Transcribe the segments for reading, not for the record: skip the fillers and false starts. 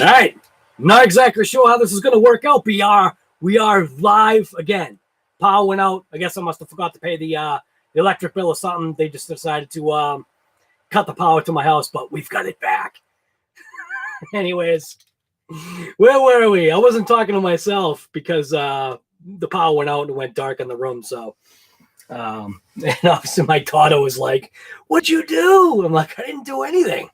All right. Not exactly sure how this is going to work out. We are live again. Power went out. I guess I must have forgot to pay the electric bill or something. They just decided to cut the power to my house, but we've got it back. Anyways, where were we? I wasn't talking to myself because the power went out and it went dark in the room. So, and obviously my daughter was like, "What'd you do?" I'm like, "I didn't do anything."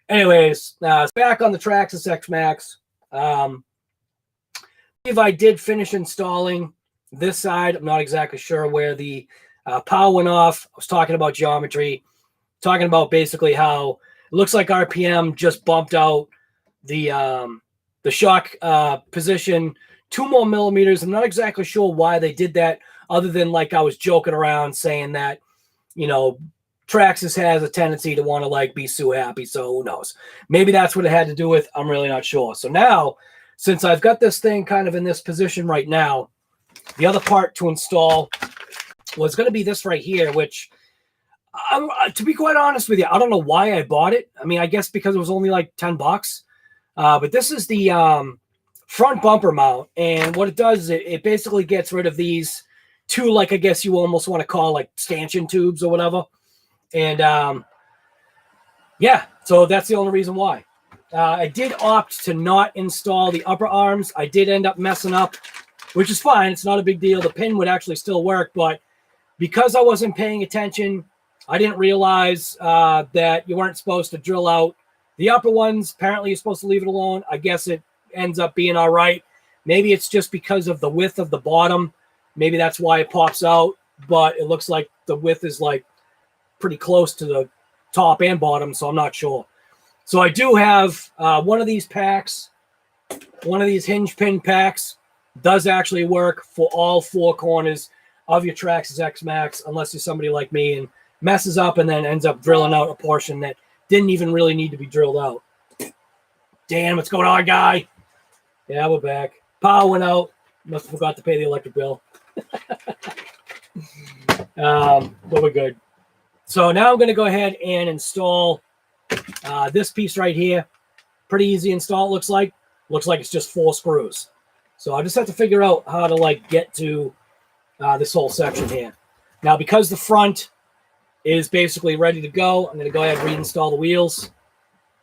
Anyways, back on the Traxxas XMAXX. If I did finish installing this side, I'm not exactly sure where the power went off. I was talking about geometry, talking about basically how it looks like RPM just bumped out the shock position 2 more millimeters. I'm not exactly sure why they did that, other than like I was joking around saying that, you know, Traxxas has a tendency to want to like be so happy, so who knows? Maybe that's what it had to do with. I'm really not sure. So now, since I've got this thing kind of in this position right now, the other part to install was going to be this right here, which, to be quite honest with you, I don't know why I bought it. I mean, I guess because it was only like 10 bucks. But this is the front bumper mount, and what it does is it basically gets rid of these two, like I guess you almost want to call like stanchion tubes or whatever. And yeah, so that's the only reason why. I did opt to not install the upper arms. I did end up messing up, which is fine. It's not a big deal. The pin would actually still work, but because I wasn't paying attention, I didn't realize that you weren't supposed to drill out the upper ones. Apparently you're supposed to leave it alone. I guess it ends up being all right. Maybe it's just because of the width of the bottom. Maybe that's why it pops out, but it looks like the width is like pretty close to the top and bottom, so I'm not sure. So I do have one of these packs, one of these hinge pin packs does actually work for all 4 corners of your Traxxas XMAXX, unless you're somebody like me and messes up and then ends up drilling out a portion that didn't even really need to be drilled out. Damn, what's going on, guy? Yeah, we're back. Power went out. Must have forgot to pay the electric bill. But we're good. So now I'm going to go ahead and install this piece right here. Pretty easy install, it looks like. Looks like it's just 4 screws. So I just have to figure out how to like get to this whole section here. Now, because the front is basically ready to go, I'm going to go ahead and reinstall the wheels,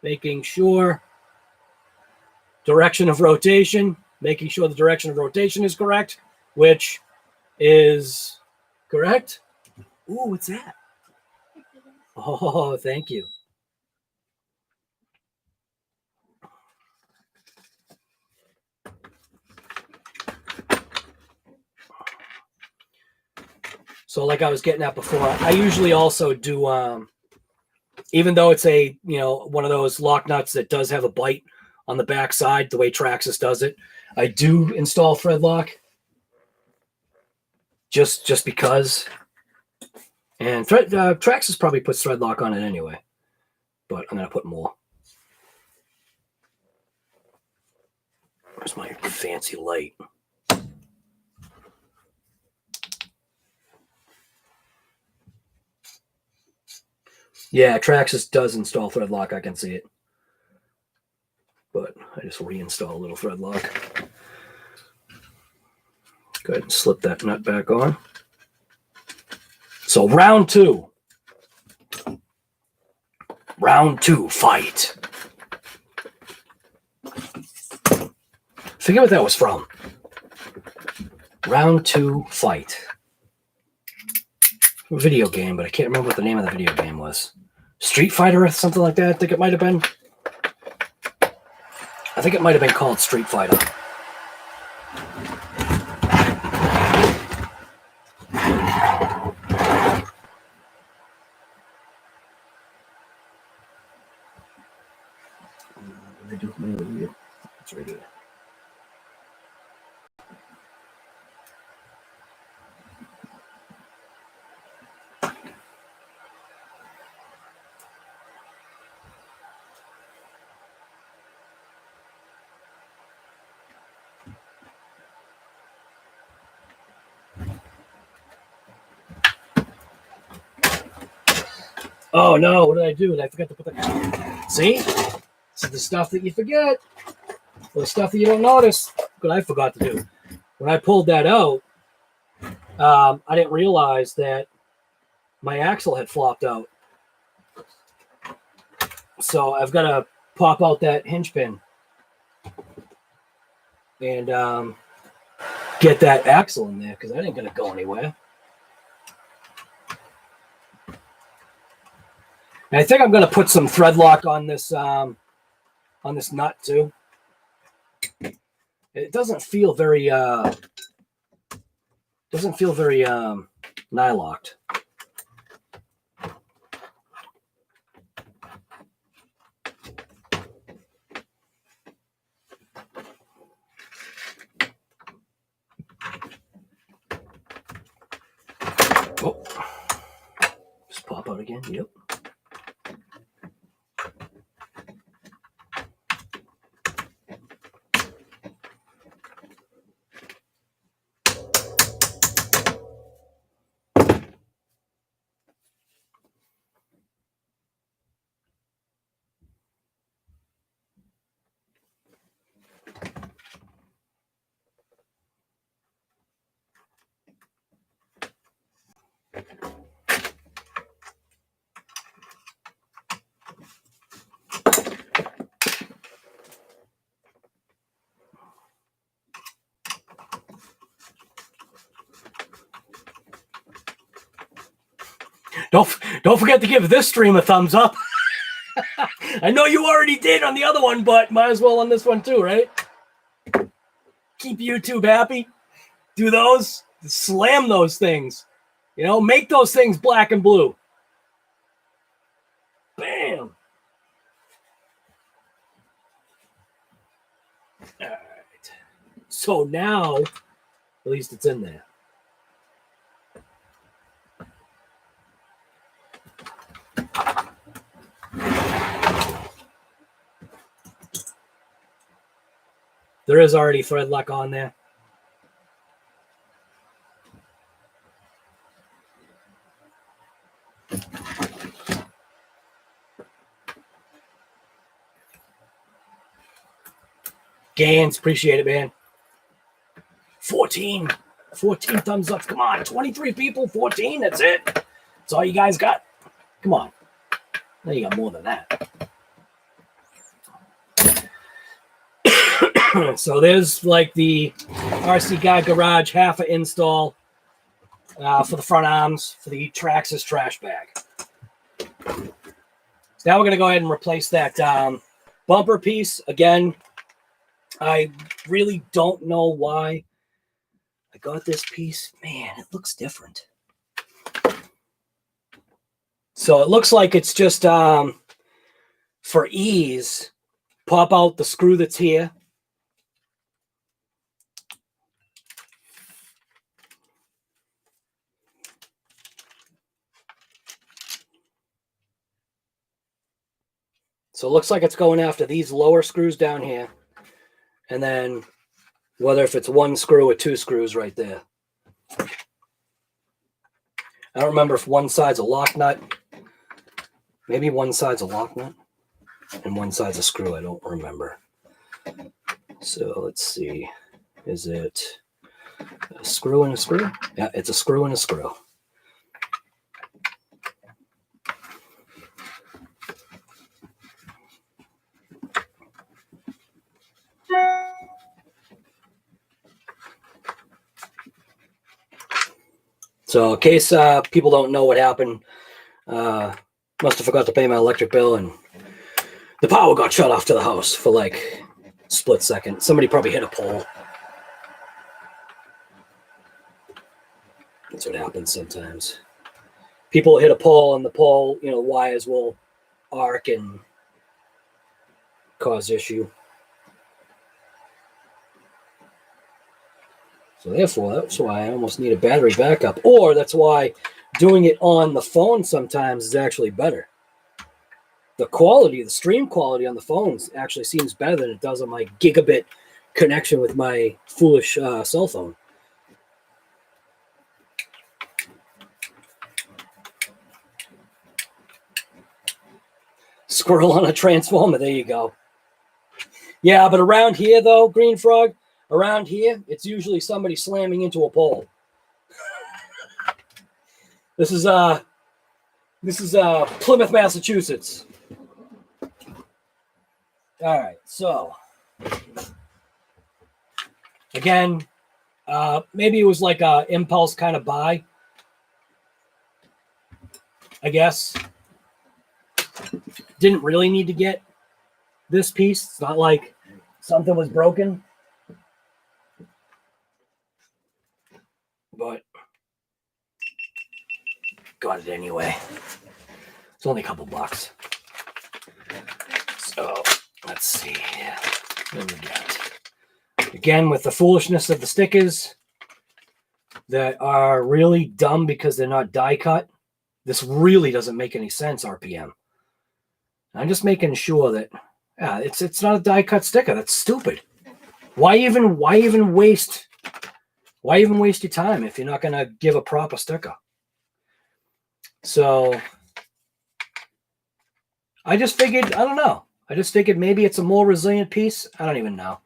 making sure direction of rotation, making sure the direction of rotation is correct, which is correct. Ooh, what's that? Oh, thank you. So like I was getting at before, I usually also do, even though it's a, you know, one of those lock nuts that does have a bite on the back side, the way Traxxas does it, I do install thread lock just because. And Traxxas probably puts thread lock on it anyway, but I'm going to put more. Where's my fancy light? Yeah, Traxxas does install thread lock. I can see it. But I just reinstall a little thread lock. Go ahead and slip that nut back on. So round 2. Round 2, fight. Forget what that was from. Round 2, fight. A video game, but I can't remember what the name of the video game was. Street Fighter or something like that, I think it might have been. I think it might have been called Street Fighter. It's right here. Oh no, what did I do? I forgot to put that. See? So the stuff that you forget, or the stuff that you don't notice, what I forgot to do. When I pulled that out, I didn't realize that my axle had flopped out. So I've got to pop out that hinge pin and get that axle in there because I ain't going to go anywhere. And I think I'm going to put some thread lock on this nut too. It doesn't feel very nylocked. Oh, just pop out again. Yep. Don't forget to give this stream a thumbs up. I know you already did on the other one, but might as well on this one too, right? Keep YouTube happy. Do those. Slam those things. You know, make those things black and blue. Bam. All right. So now, at least it's in there. There is already thread lock on there. Gans, appreciate it, man. 14 thumbs up. Come on, 23 people, 14. That's it. That's all you guys got. Come on. Now you got more than that. So there's like the RC Guy Garage half a install for the front arms for the Traxxas trash bag. So now we're going to go ahead and replace that bumper piece. Again, I really don't know why I got this piece. Man, it looks different. So it looks like it's just for ease, pop out the screw that's here. So it looks like it's going after these lower screws down here. And then whether if it's one screw or two screws right there. I don't remember if one side's a lock nut. Maybe one side's a lock nut and one side's a screw. I don't remember. So let's see. Is it a screw and a screw? Yeah, it's a screw and a screw. So in case people don't know what happened, must have forgot to pay my electric bill and the power got shut off to the house for like a split second. Somebody probably hit a pole. That's what happens sometimes. People hit a pole and the pole, you know, wires will arc and cause issue. So therefore, that's why I almost need a battery backup. Or that's why doing it on the phone sometimes is actually better. The quality, the stream quality on the phones actually seems better than it does on my gigabit connection with my foolish cell phone. Squirrel on a transformer, there you go. Yeah, but around here though, Green Frog, around here, it's usually somebody slamming into a pole. This is Plymouth, Massachusetts. All right, so again, maybe it was like a impulse kind of buy, I guess. Didn't really need to get this piece. It's not like something was broken, but got it anyway. It's only a couple bucks. So let's see. What do we got? Again, with the foolishness of the stickers that are really dumb because they're not die cut. This really doesn't make any sense, RPM. I'm just making sure that it's not a die cut sticker. That's stupid. Why even waste your time if you're not gonna give a proper sticker? So I just figured, I don't know. I just figured maybe it's a more resilient piece. I don't even know.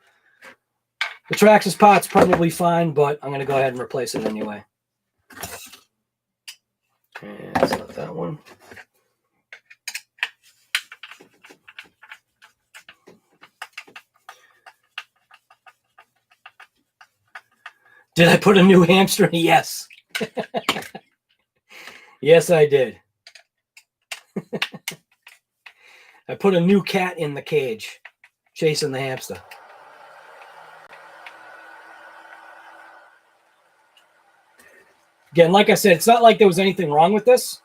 The Traxxas part's probably fine, but I'm gonna go ahead and replace it anyway. And it's not that one. Did I put a new hamster? Yes. Yes, I did. I put a new cat in the cage, chasing the hamster. Again, like I said, it's not like there was anything wrong with this.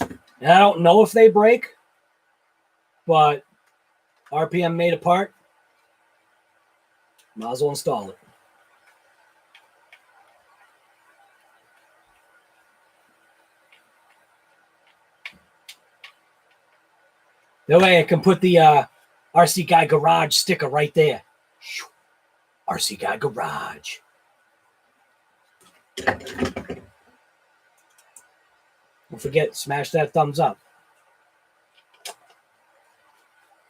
And I don't know if they break, but RPM made a part. Might as well install it. That way I can put the RC Guy Garage sticker right there. RC Guy Garage. Don't forget, smash that thumbs up.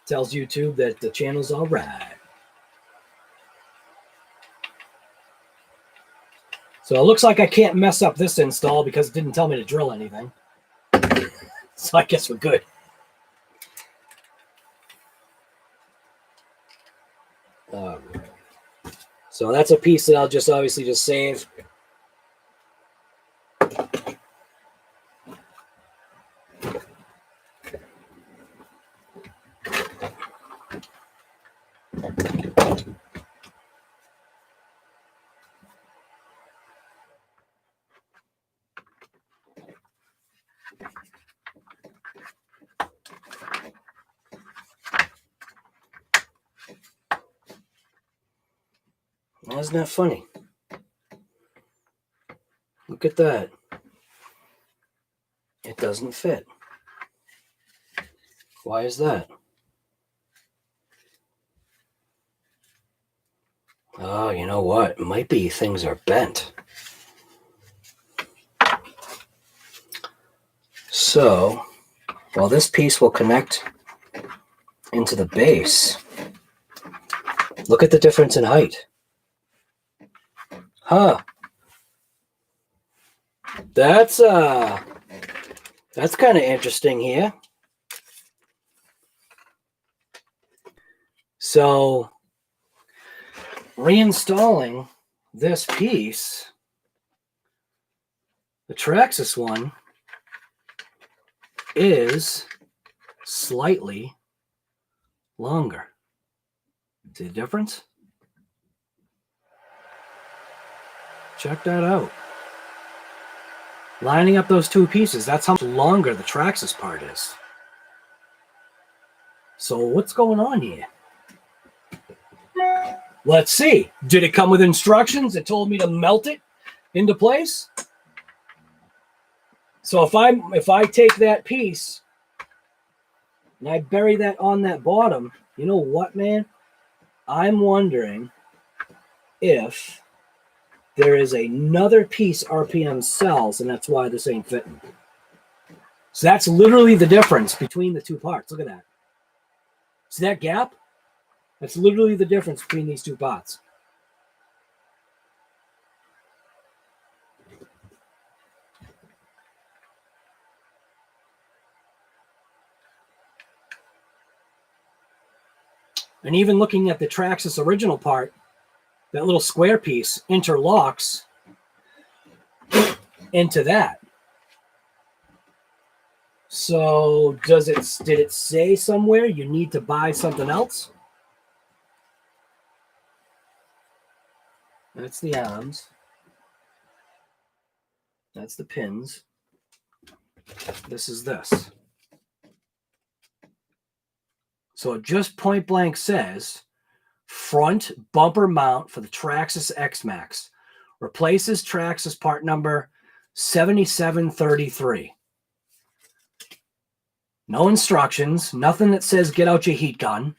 Tells YouTube that the channel's all right. So it looks like I can't mess up this install because it didn't tell me to drill anything. So I guess we're good. So that's a piece that I'll just obviously just save. Isn't that funny? Look at that. It doesn't fit. Why is that? Oh, you know what? It might be things are bent. So, while this piece will connect into the base, look at the difference in height. Huh. That's kind of interesting here. So reinstalling this piece, the Traxxas one, is slightly longer. See the difference? Check that out. Lining up those two pieces, that's how much longer the Traxxas part is. So what's going on here? Let's see. Did it come with instructions that told me to melt it into place? So if I take that piece and I bury that on that bottom, you know what, man? I'm wondering if there is another piece RPM sells, and that's why this ain't fitting. So that's literally the difference between the two parts. Look at that. See that gap? That's literally the difference between these two pots. And even looking at the Traxxas original part, that little square piece interlocks into that. So did it say somewhere you need to buy something else? That's the arms. That's the pins. This is this. So it just point blank says front bumper mount for the Traxxas XMAXX. Replaces Traxxas part number 7733. No instructions, nothing that says get out your heat gun.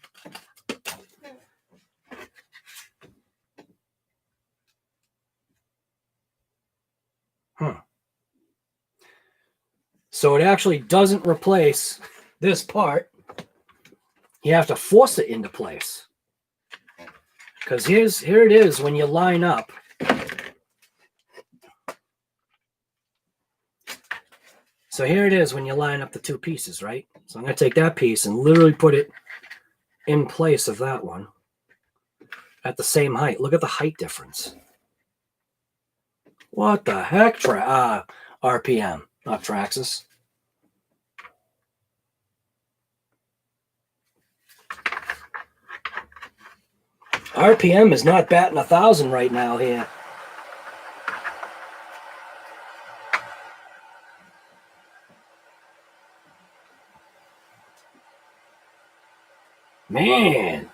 So it actually doesn't replace this part. You have to force it into place. Because here it is when you line up. So here it is when you line up the two pieces, right? So I'm going to take that piece and literally put it in place of that one at the same height. Look at the height difference. What the heck? RPM, not Traxxas. RPM is not batting 1,000 right now here. Man.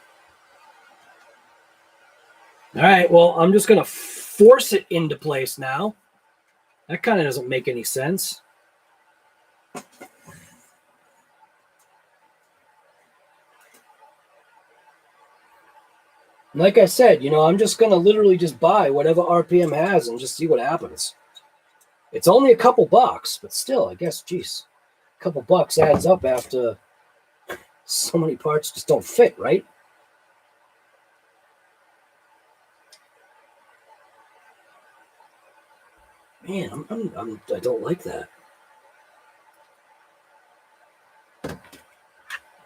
All right, well, I'm just going to force it into place now. That kind of doesn't make any sense. Like I said, I'm just going to literally just buy whatever RPM has and just see what happens. It's only a couple bucks, but still, I guess, geez, a couple bucks adds up after so many parts just don't fit, right? Man, I don't like that.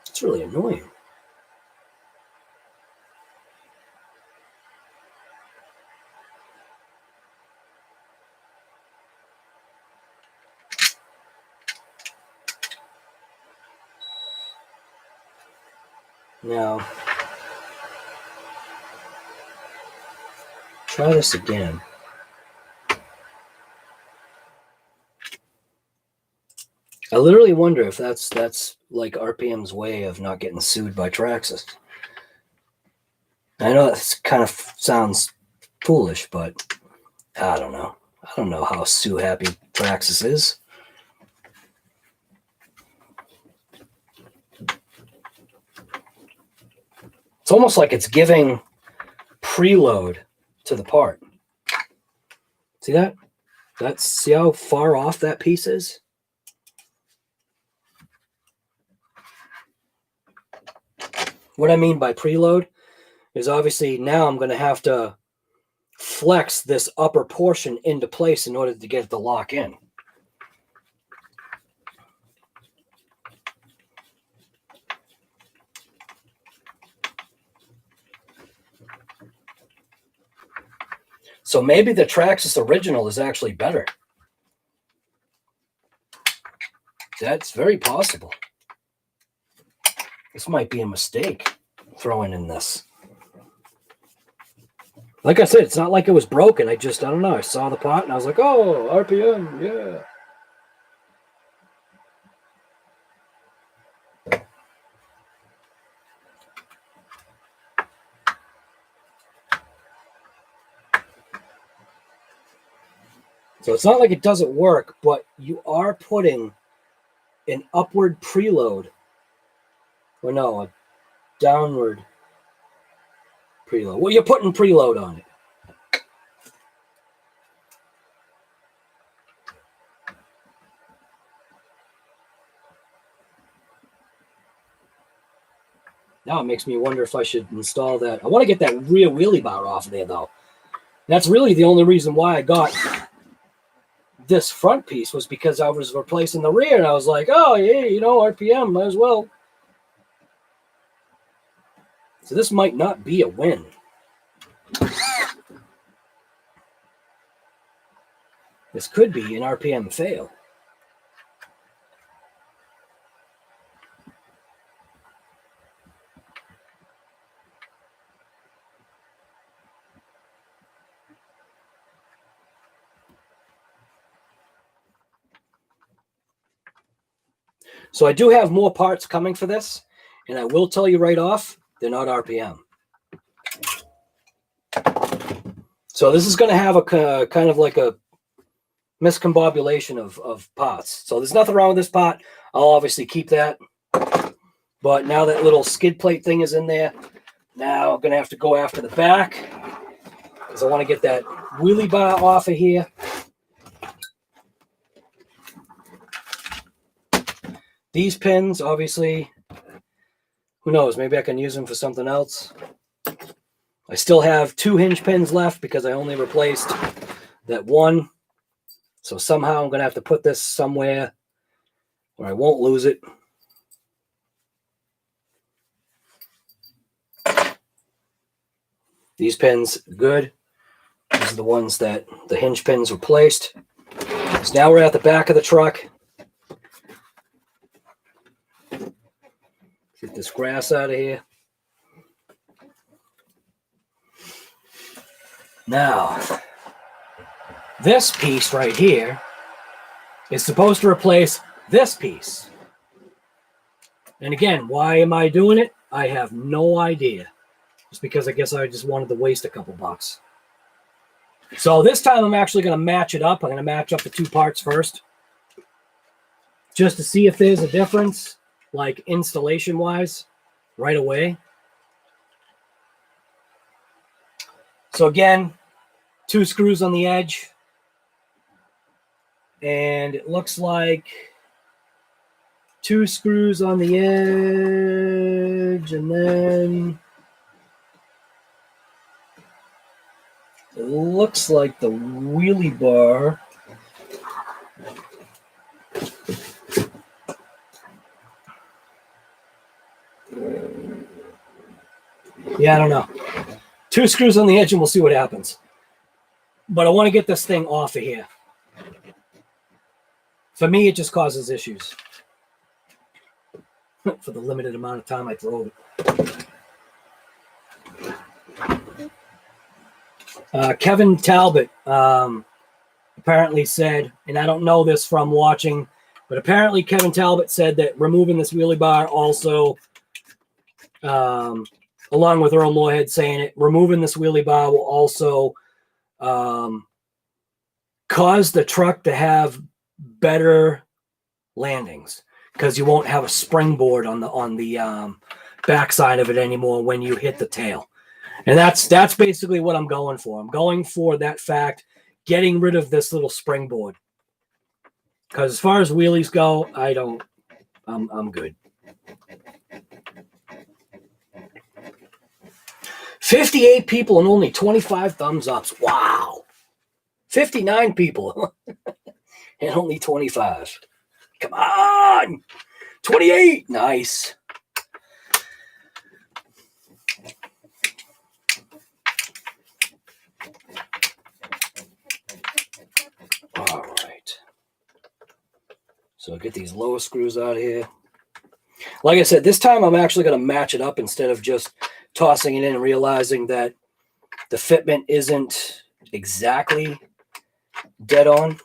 It's really annoying. Now, try this again. I literally wonder if that's like RPM's way of not getting sued by Traxxas. I know that kind of sounds foolish, but I don't know. I don't know how sue happy Traxxas is. It's almost like it's giving preload to the part. See that? See how far off that piece is? What I mean by preload is obviously now I'm going to have to flex this upper portion into place in order to get it to lock in. So maybe the Traxxas original is actually better. That's very possible. This might be a mistake, throwing in this. Like I said, it's not like it was broken. I don't know. I saw the pot and I was like, oh, RPM, yeah. So it's not like it doesn't work, but you are putting an upward preload. Or no, a downward preload. Well, you're putting preload on it. Now it makes me wonder if I should install that. I want to get that rear wheelie bar off of there, though. That's really the only reason why I got this front piece, was because I was replacing the rear, and I was like, oh, yeah, you know, RPM, might as well. So this might not be a win. This could be an RPM fail. So I do have more parts coming for this, and I will tell you right off, they're not RPM. So this is going to have a kind of like a miscombobulation of parts. So there's nothing wrong with this part. I'll obviously keep that. But now that little skid plate thing is in there, now I'm going to have to go after the back, because I want to get that wheelie bar off of here. These pins, obviously, who knows, maybe I can use them for something else. I still have 2 hinge pins left because I only replaced that one. So somehow I'm going to have to put this somewhere where I won't lose it. These pins, good. These are the ones that the hinge pins replaced. So now we're at the back of the truck. Get this grass out of here. Now, this piece right here is supposed to replace this piece. And again, why am I doing it? I have no idea. Just because I guess I just wanted to waste a couple bucks. So this time I'm actually going to match it up. I'm going to match up the 2 parts first, just to see if there's a difference, like installation-wise, right away. So again, 2 screws on the edge. And it looks like 2 screws on the edge, and then it looks like the wheelie bar. Yeah, I don't know. 2 screws on the edge, and we'll see what happens. But I want to get this thing off of here. For me, it just causes issues. For the limited amount of time I drove it. Kevin Talbot apparently said, and I don't know this from watching, but apparently Kevin Talbot said that removing this wheelie bar also, along with Earl Moorhead saying it, removing this wheelie bar will also cause the truck to have better landings, because you won't have a springboard on the backside of it anymore when you hit the tail. And that's basically what I'm going for. I'm going for that fact, getting rid of this little springboard. Because as far as wheelies go, I'm good. 58 people and only 25 thumbs ups. Wow. 59 people and only 25. Come on. 28. Nice. All right. So I'll get these lower screws out of here. Like I said, this time I'm actually going to match it up instead of just tossing it in and realizing that the fitment isn't exactly dead on.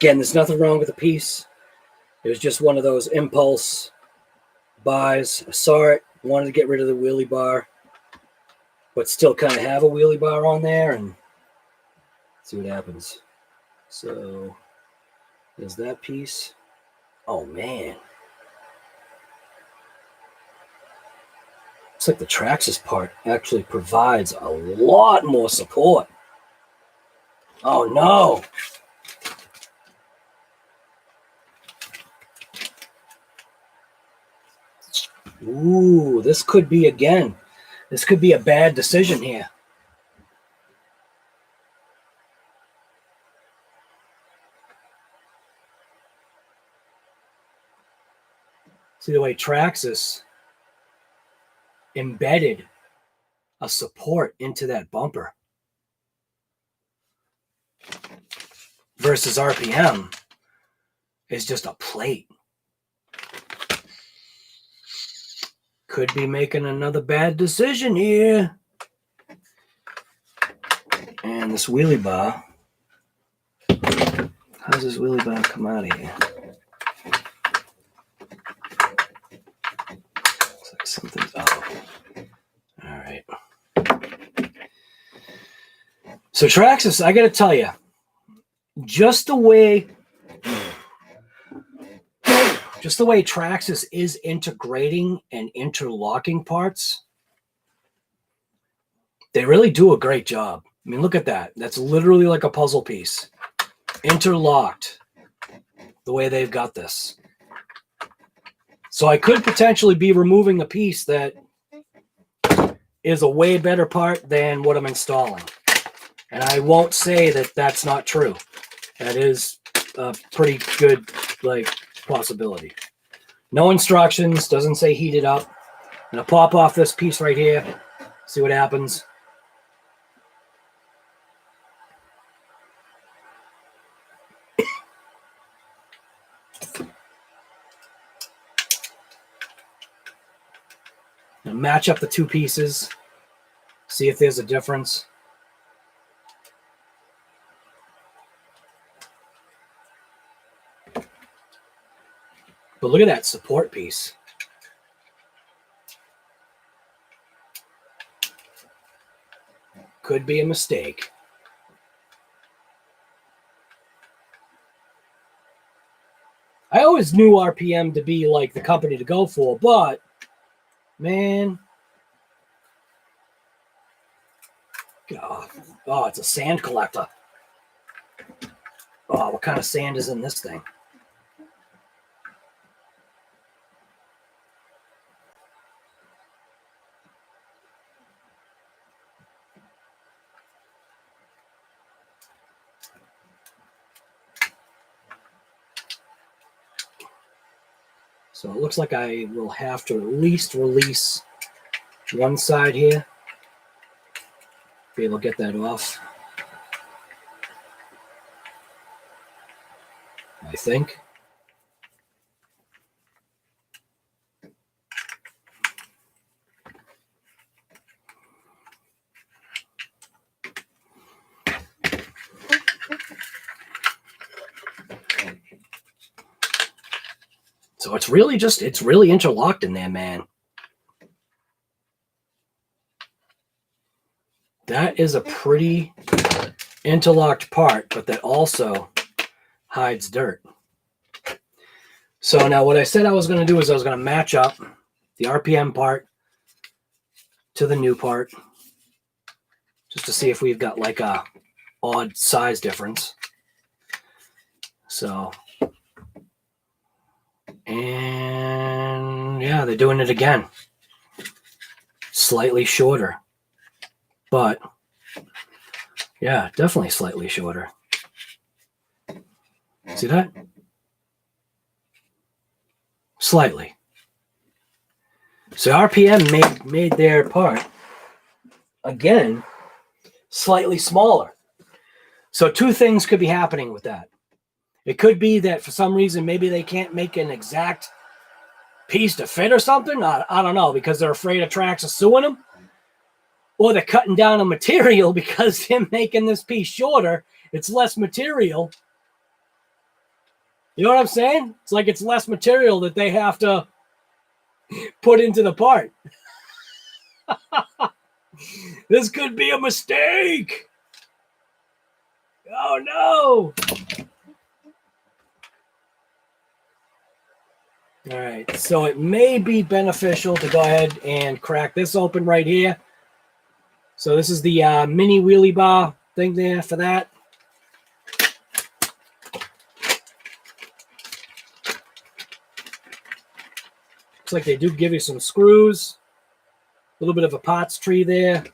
Again, there's nothing wrong with the piece. It was just one of those impulse bars. I saw it, wanted to get rid of the wheelie bar, but still kind of have a wheelie bar on there and see what happens. So there's that piece. Oh man. Looks like the Traxxas part actually provides a lot more support. Oh no. Ooh, this could be this could be a bad decision here. See the way Traxxas embedded a support into that bumper versus RPM is just a plate. Could be making another bad decision here. And this wheelie bar. How's this wheelie bar come out of here? Looks like something's out. All right. So Traxxas, I got to tell you, just the way Traxxas is integrating and interlocking parts, they really do a great job. I mean, look at that. That's literally like a puzzle piece. Interlocked the way they've got this. So I could potentially be removing a piece that is a way better part than what I'm installing. And I won't say that that's not true. That is a pretty good, possibility. No instructions, doesn't say heat it up. I'm gonna pop off this piece right here, see what happens. And match up the two pieces, see if there's a difference. But look at that support piece. Could be a mistake. I always knew RPM to be like the company to go for, but man, God. Oh, it's a sand collector. Oh, what kind of sand is in this thing? So it looks like I will have to at least release one side here. Be able to get that off. I think. So it's really interlocked in there, man. That is a pretty interlocked part, but that also hides dirt. So now what I said I was going to do is I was going to match up the RPM part to the new part just to see if we've got like a odd size difference. So, and yeah, they're doing it again. Slightly shorter. But yeah, definitely slightly shorter. See that? Slightly. So RPM made their part again slightly smaller. So two things could be happening with that. It could be that for some reason maybe they can't make an exact piece to fit or something. I don't know, because they're afraid of Traxxas suing them. Or they're cutting down on material because him making this piece shorter, it's less material. You know what I'm saying? It's like it's less material that they have to, put into the part. This could be a mistake. Oh no. All right, so it may be beneficial to go ahead and crack this open right here. So this is the mini wheelie bar thing there for that. Looks like they do give you some screws, a little bit of a parts tree there.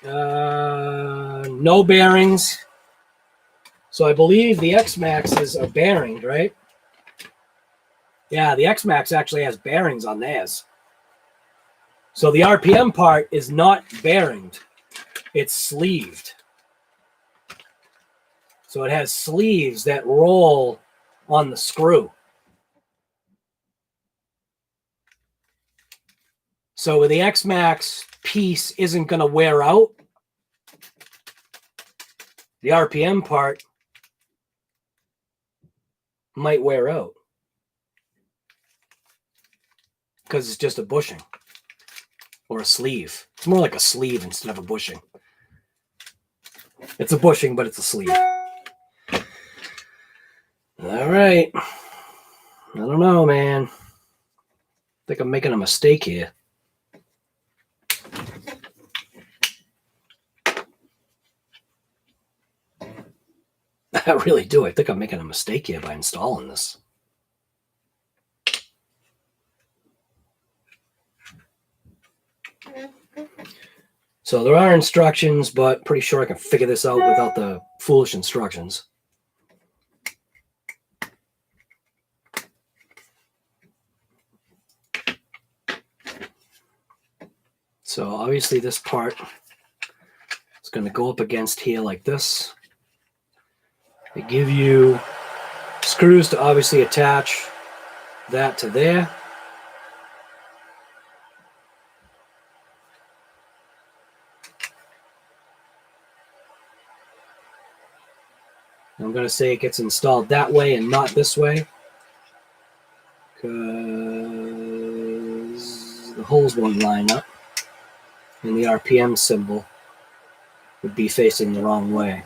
No bearings. So I believe the XMAXXs are bearinged, right? Yeah, the XMAXX actually has bearings on theirs. So the RPM part is not bearinged. It's sleeved. So it has sleeves that roll on the screw. So the XMAXX piece isn't going to wear out. The RPM part might wear out because it's just a bushing or a sleeve. It's more like a sleeve instead of a bushing. It's a bushing, but it's a sleeve. All right. I don't know, man. I think I'm making a mistake here. I really do. I think I'm making a mistake here by installing this. So there are instructions, but pretty sure I can figure this out without the foolish instructions. So obviously this part is going to go up against here like this. They give you screws to obviously attach that to there. I'm going to say it gets installed that way and not this way, because the holes won't line up and the RPM symbol would be facing the wrong way.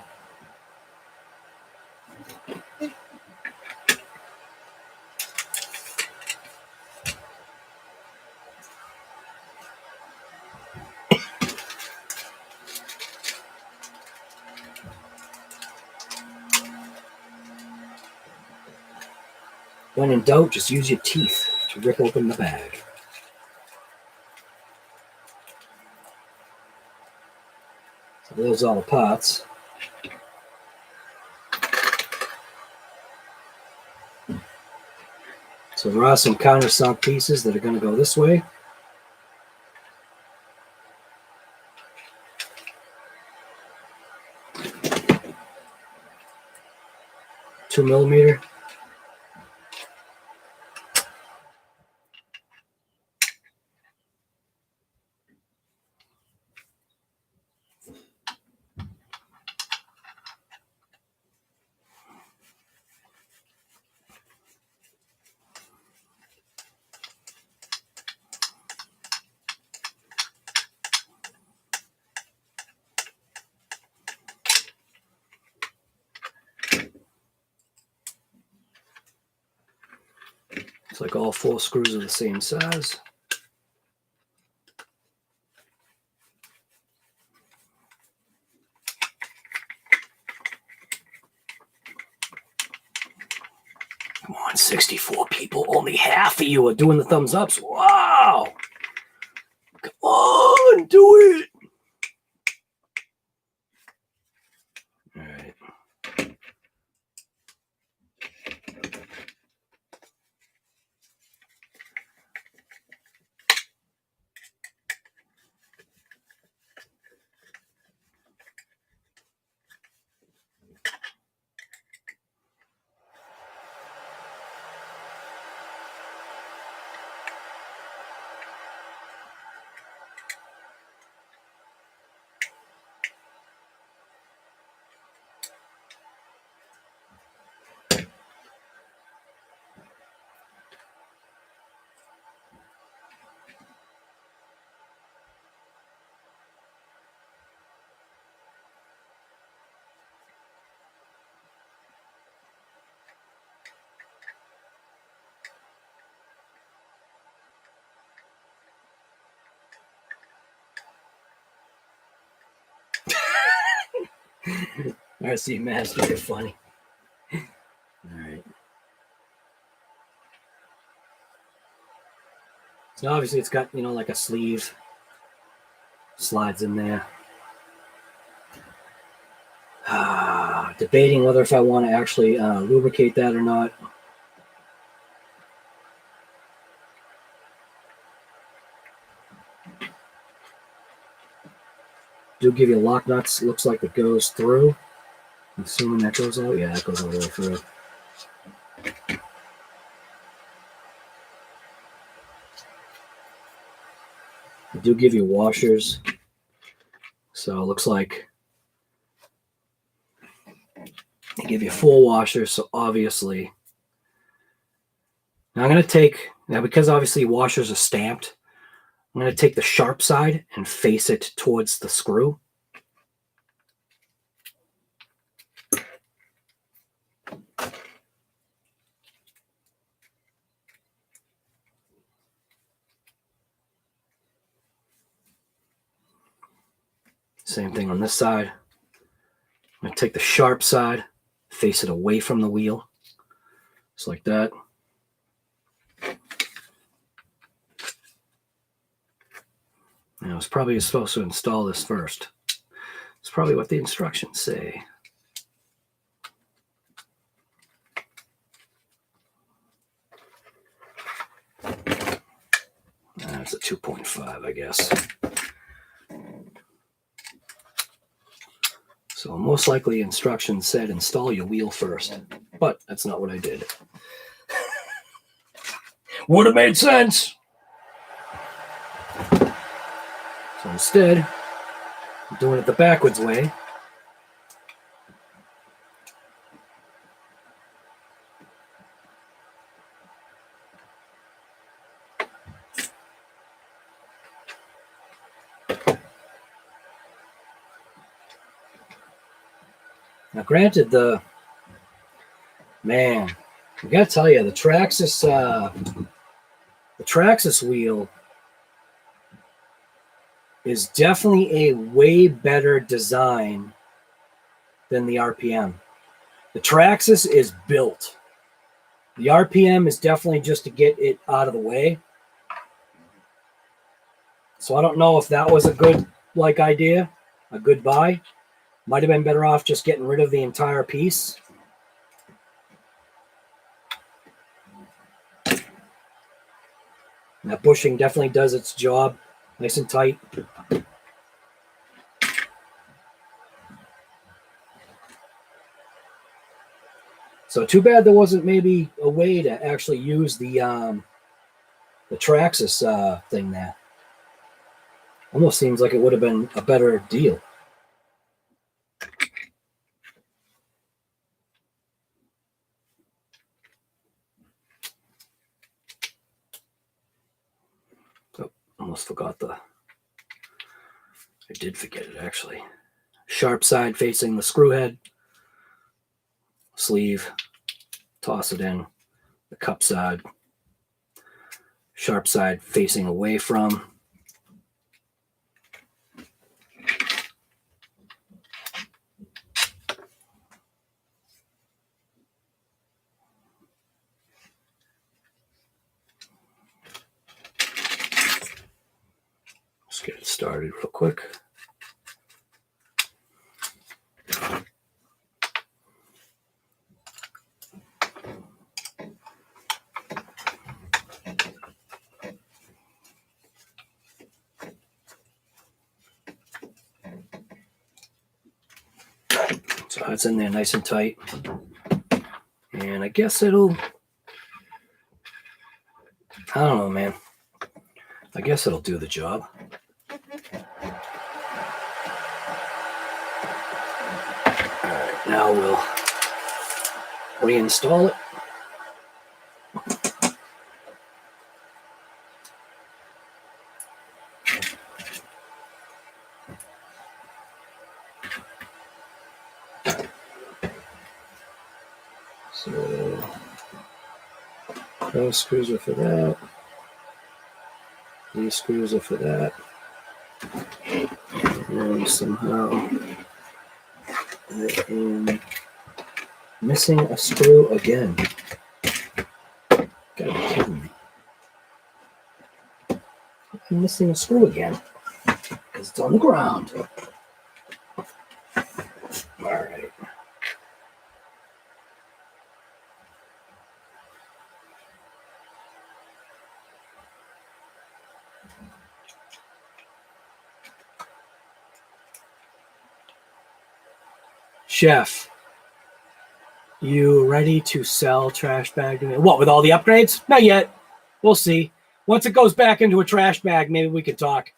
When in doubt, just use your teeth to rip open the bag. So there's all the parts. So there are some countersunk pieces that are going to go this way. Two millimeter. It's like all four screws are the same size. Come on, 64 people. Only half of you are doing the thumbs ups. Wow. Come on, do it. All right. RC Master, you're funny. All right. So obviously it's got, you know, like a sleeve. Slides in there. Debating whether if I want to actually lubricate that or not. Do give you lock nuts. Looks like it goes through. I'm assuming that goes out. Yeah, that goes all the way through. They do give you washers. So it looks like they give you 4 washers. So obviously, now I'm going to take, now because obviously washers are stamped, I'm going to take the sharp side and face it towards the screw. Same thing on this side. I'm going to take the sharp side, face it away from the wheel. Just like that. I was probably supposed to install this first. It's probably what the instructions say. That's a 2.5, I guess. So most likely instructions said install your wheel first, but that's not what I did. Would have made sense. So instead, I'm doing it the backwards way. Now, granted, I gotta tell you, the Traxxas wheel is definitely a way better design than the RPM. The Traxxas is built. The RPM is definitely just to get it out of the way. So I don't know if that was a good idea, a good buy. Might have been better off just getting rid of the entire piece. And that bushing definitely does its job, nice and tight. So too bad there wasn't maybe a way to actually use the Traxxas thing there. Almost seems like it would have been a better deal. Oh, almost forgot I did forget it actually. Sharp side facing the screw head. Sleeve. Toss it in. The cup side. Sharp side facing away from. Let's get it started real quick. So it's in there nice and tight. And I guess it'll, I don't know, man. I guess it'll do the job. All right, now we'll reinstall it. So, those screws are for that. These screws are for that. And somehow I am missing a screw again. Gotta be kidding me. I'm missing a screw again because it's on the ground. All right. Chef, you ready to sell trash bag? What, with all the upgrades? Not yet. We'll see. Once it goes back into a trash bag, maybe we can talk.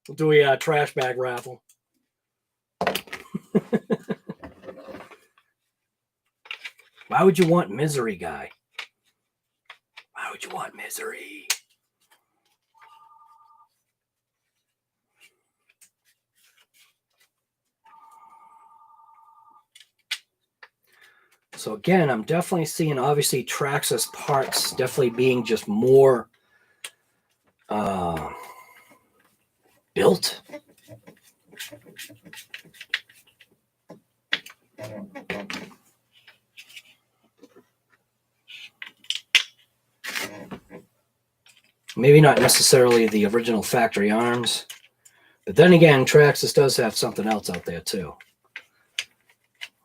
We'll do a trash bag raffle. Why would you want misery, guy? Why would you want misery? So again, I'm definitely seeing, obviously, Traxxas parts definitely being just more built. Maybe not necessarily the original factory arms, but then again, Traxxas does have something else out there too.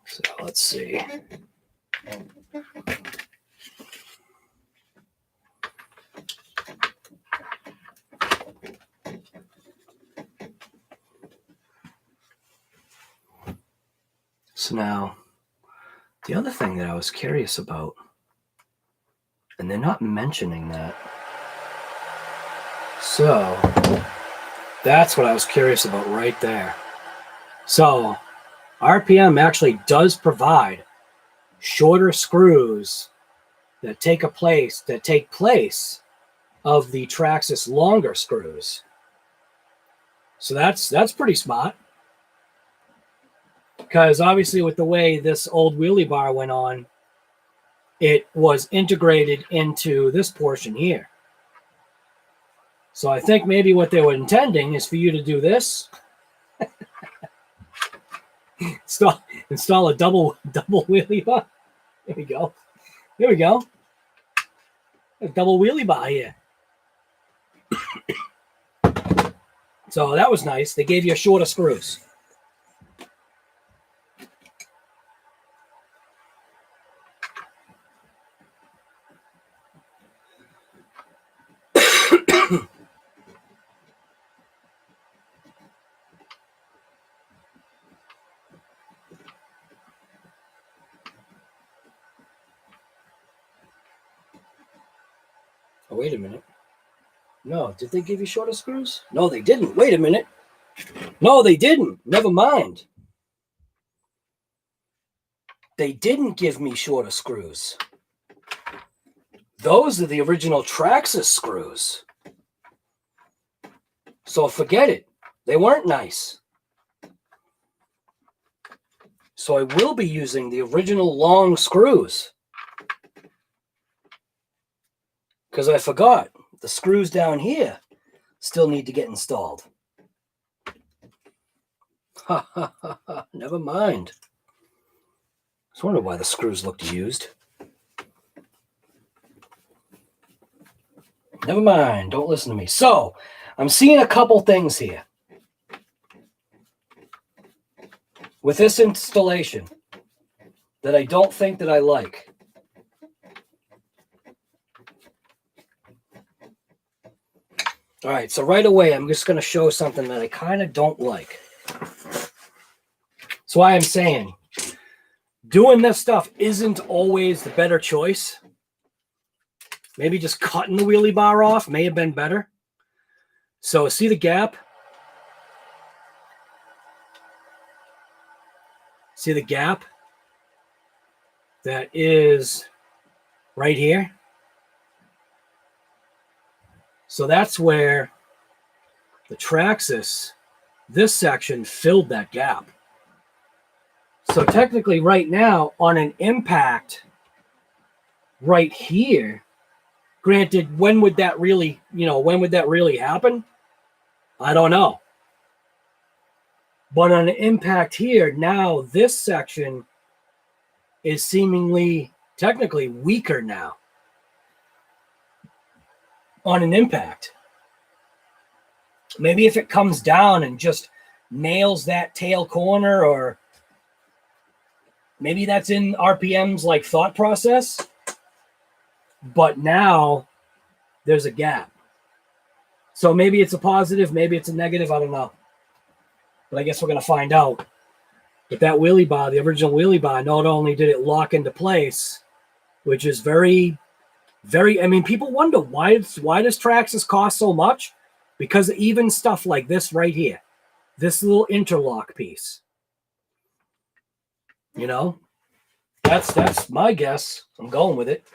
So let's see. So now, the other thing that I was curious about, and they're not mentioning that. So that's what I was curious about right there. So RPM actually does provide shorter screws that take place of the Traxxas longer screws. So that's pretty smart. Because obviously with the way this old wheelie bar went on, it was integrated into this portion here. So I think maybe what they were intending is for you to do this. install a double wheelie bar. There we go. There we go. A double wheelie bar here. So that was nice. They gave you shorter screws. Oh, wait a minute. No, did they give you shorter screws? No, they didn't. Wait a minute. No, they didn't. Never mind. They didn't give me shorter screws. Those are the original Traxxas screws. So forget it. They weren't nice. So I will be using the original long screws. Because I forgot, the screws down here still need to get installed. Ha ha ha ha, never mind. I was wondering why the screws looked used. Never mind, don't listen to me. So, I'm seeing a couple things here with this installation that I don't think that I like. All right, so right away, I'm just going to show something that I kind of don't like. That's why I'm saying doing this stuff isn't always the better choice. Maybe just cutting the wheelie bar off may have been better. So see the gap? See the gap? That is right here. So that's where the Traxxas, this section filled that gap. So technically right now on an impact right here, granted, when would that really, when would that really happen? I don't know. But on an impact here, now this section is seemingly technically weaker now on an impact. Maybe if it comes down and just nails that tail corner, or maybe that's in RPM's like thought process. But now there's a gap. So maybe it's a positive, maybe it's a negative, I don't know. But I guess we're going to find out. But that wheelie bar, the original wheelie bar, not only did it lock into place, which is very, I mean, people wonder why does Traxxas cost so much? Because even stuff like this right here, this little interlock piece, you know, that's my guess. I'm going with it.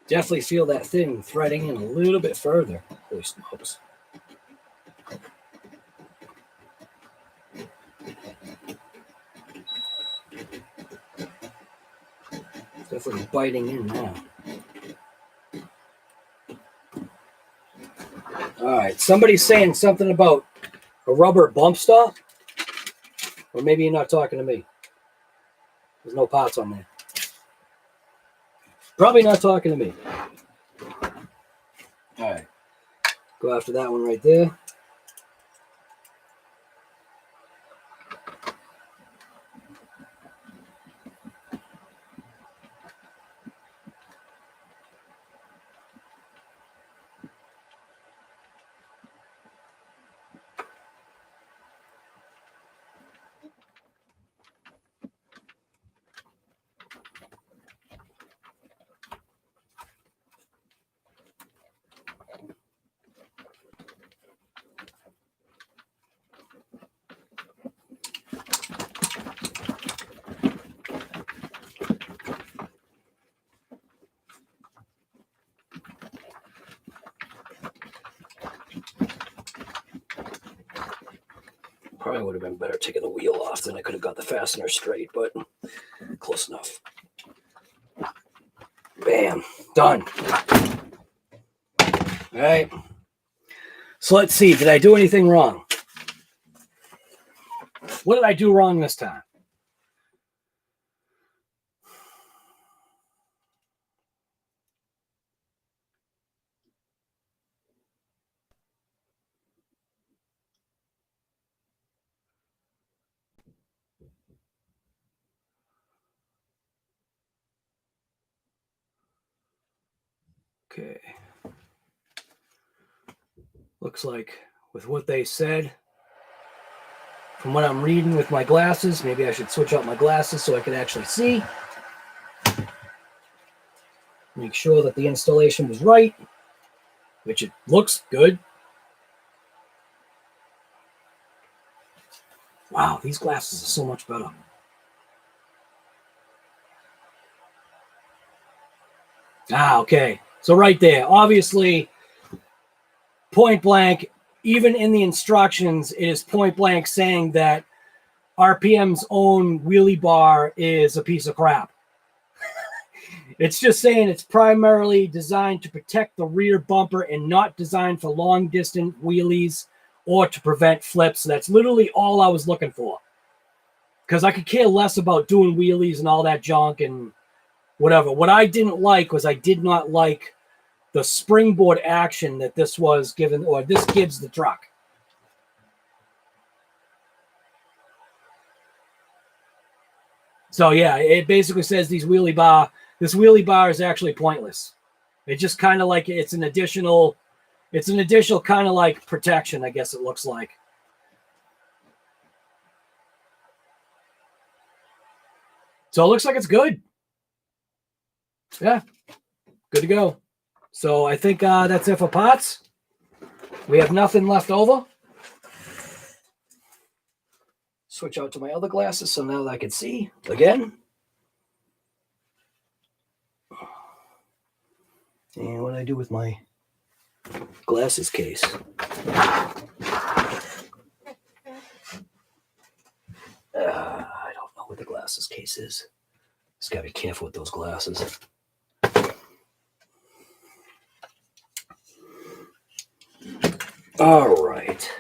Definitely feel that thing threading in a little bit further. Holy smokes. Definitely biting in now. All right, somebody's saying something about a rubber bump stop. Or maybe you're not talking to me. There's no parts on there. Probably not talking to me. All right. Go after that one right there. Probably would have been better taking the wheel off, then I could have got the fastener straight, but close enough. Bam, done. All right. So let's see, did I do anything wrong? What did I do wrong this time? Okay. Looks like with what they said, from what I'm reading with my glasses, maybe I should switch out my glasses so I can actually see. Make sure that the installation was right, which it looks good. Wow, these glasses are so much better. Ah, okay. So right there, obviously, point blank, even in the instructions, it is point blank saying that RPM's own wheelie bar is a piece of crap. It's just saying it's primarily designed to protect the rear bumper and not designed for long distance wheelies or to prevent flips. So that's literally all I was looking for. Because I could care less about doing wheelies and all that junk and whatever. What I didn't like was I did not like the springboard action that this was given, or this gives the truck. So yeah, it basically says this wheelie bar is actually pointless. It's just kind of like it's an additional kind of like protection, I guess it looks like. So it looks like it's good. Yeah, good to go. So I think that's it for parts. We have nothing left over. Switch out to my other glasses so now that I can see again. And what do I do with my glasses case? I don't know what the glasses case is. Just gotta be careful with those glasses. All right.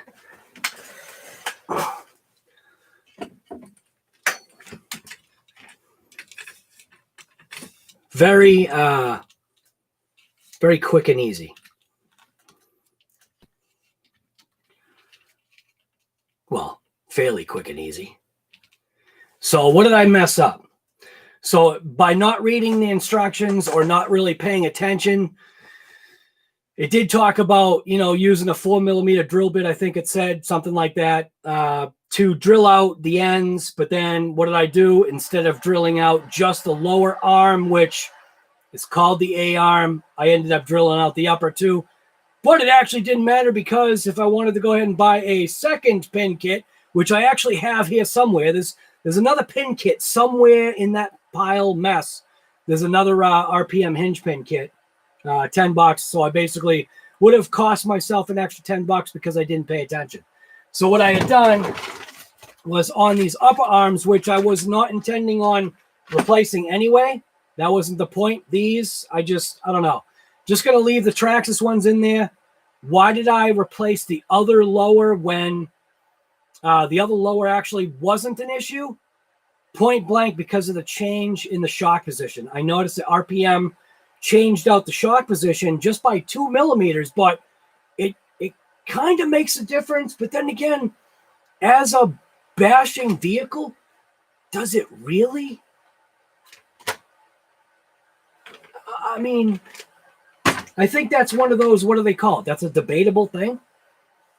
Very quick and easy. Well, fairly quick and easy. So what did I mess up? So by not reading the instructions or not really paying attention, it did talk about, using a 4mm drill bit. I think it said something like that to drill out the ends. But then what did I do? Instead of drilling out just the lower arm, which is called the A-arm, I ended up drilling out the upper two. But it actually didn't matter because if I wanted to go ahead and buy a second pin kit, which I actually have here somewhere, there's another pin kit somewhere in that pile mess. There's another RPM hinge pin kit. $10. So I basically would have cost myself an extra $10 because I didn't pay attention. So what I had done was on these upper arms, which I was not intending on replacing anyway. That wasn't the point. These, I don't know. Just going to leave the Traxxas ones in there. Why did I replace the other lower when the other lower actually wasn't an issue? Point blank, because of the change in the shock position. I noticed that RPM changed out the shock position just by 2 millimeters, but it kind of makes a difference. But then again, as a bashing vehicle, does it really? I mean, I think that's one of those, what do they call it? That's a debatable thing.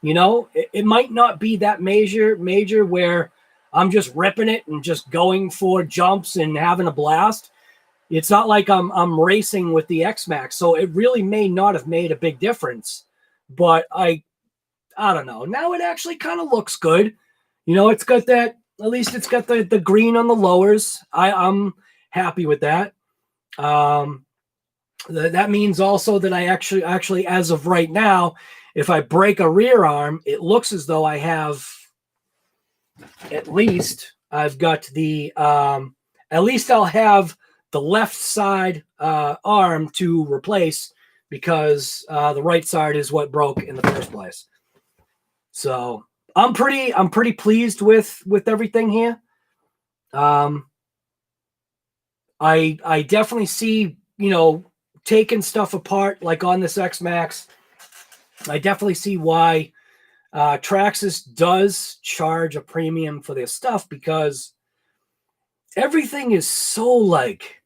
It might not be that major where I'm just ripping it and just going for jumps and having a blast. It's not like I'm racing with the XMAXX, so it really may not have made a big difference. But I don't know. Now it actually kind of looks good. It's got that. At least it's got the green on the lowers. I'm happy with that. That means also that I actually, as of right now, if I break a rear arm, it looks as though I have I've got the at least I'll have the left side arm to replace because the right side is what broke in the first place. So I'm pretty pleased with everything here. I definitely see, taking stuff apart like on this XMAXX. I definitely see why Traxxas does charge a premium for their stuff, because everything is so like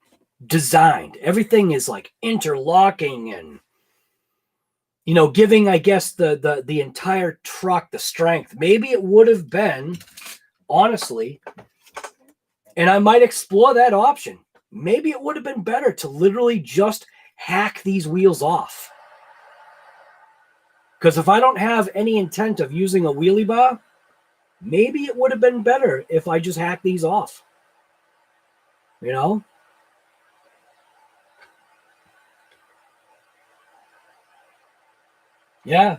designed. Everything is like interlocking and giving, I guess, the entire truck the strength. Maybe it would have been, honestly, and I might explore that option. Maybe it would have been better to literally just hack these wheels off. Because if I don't have any intent of using a wheelie bar, maybe it would have been better if I just hacked these off. Yeah.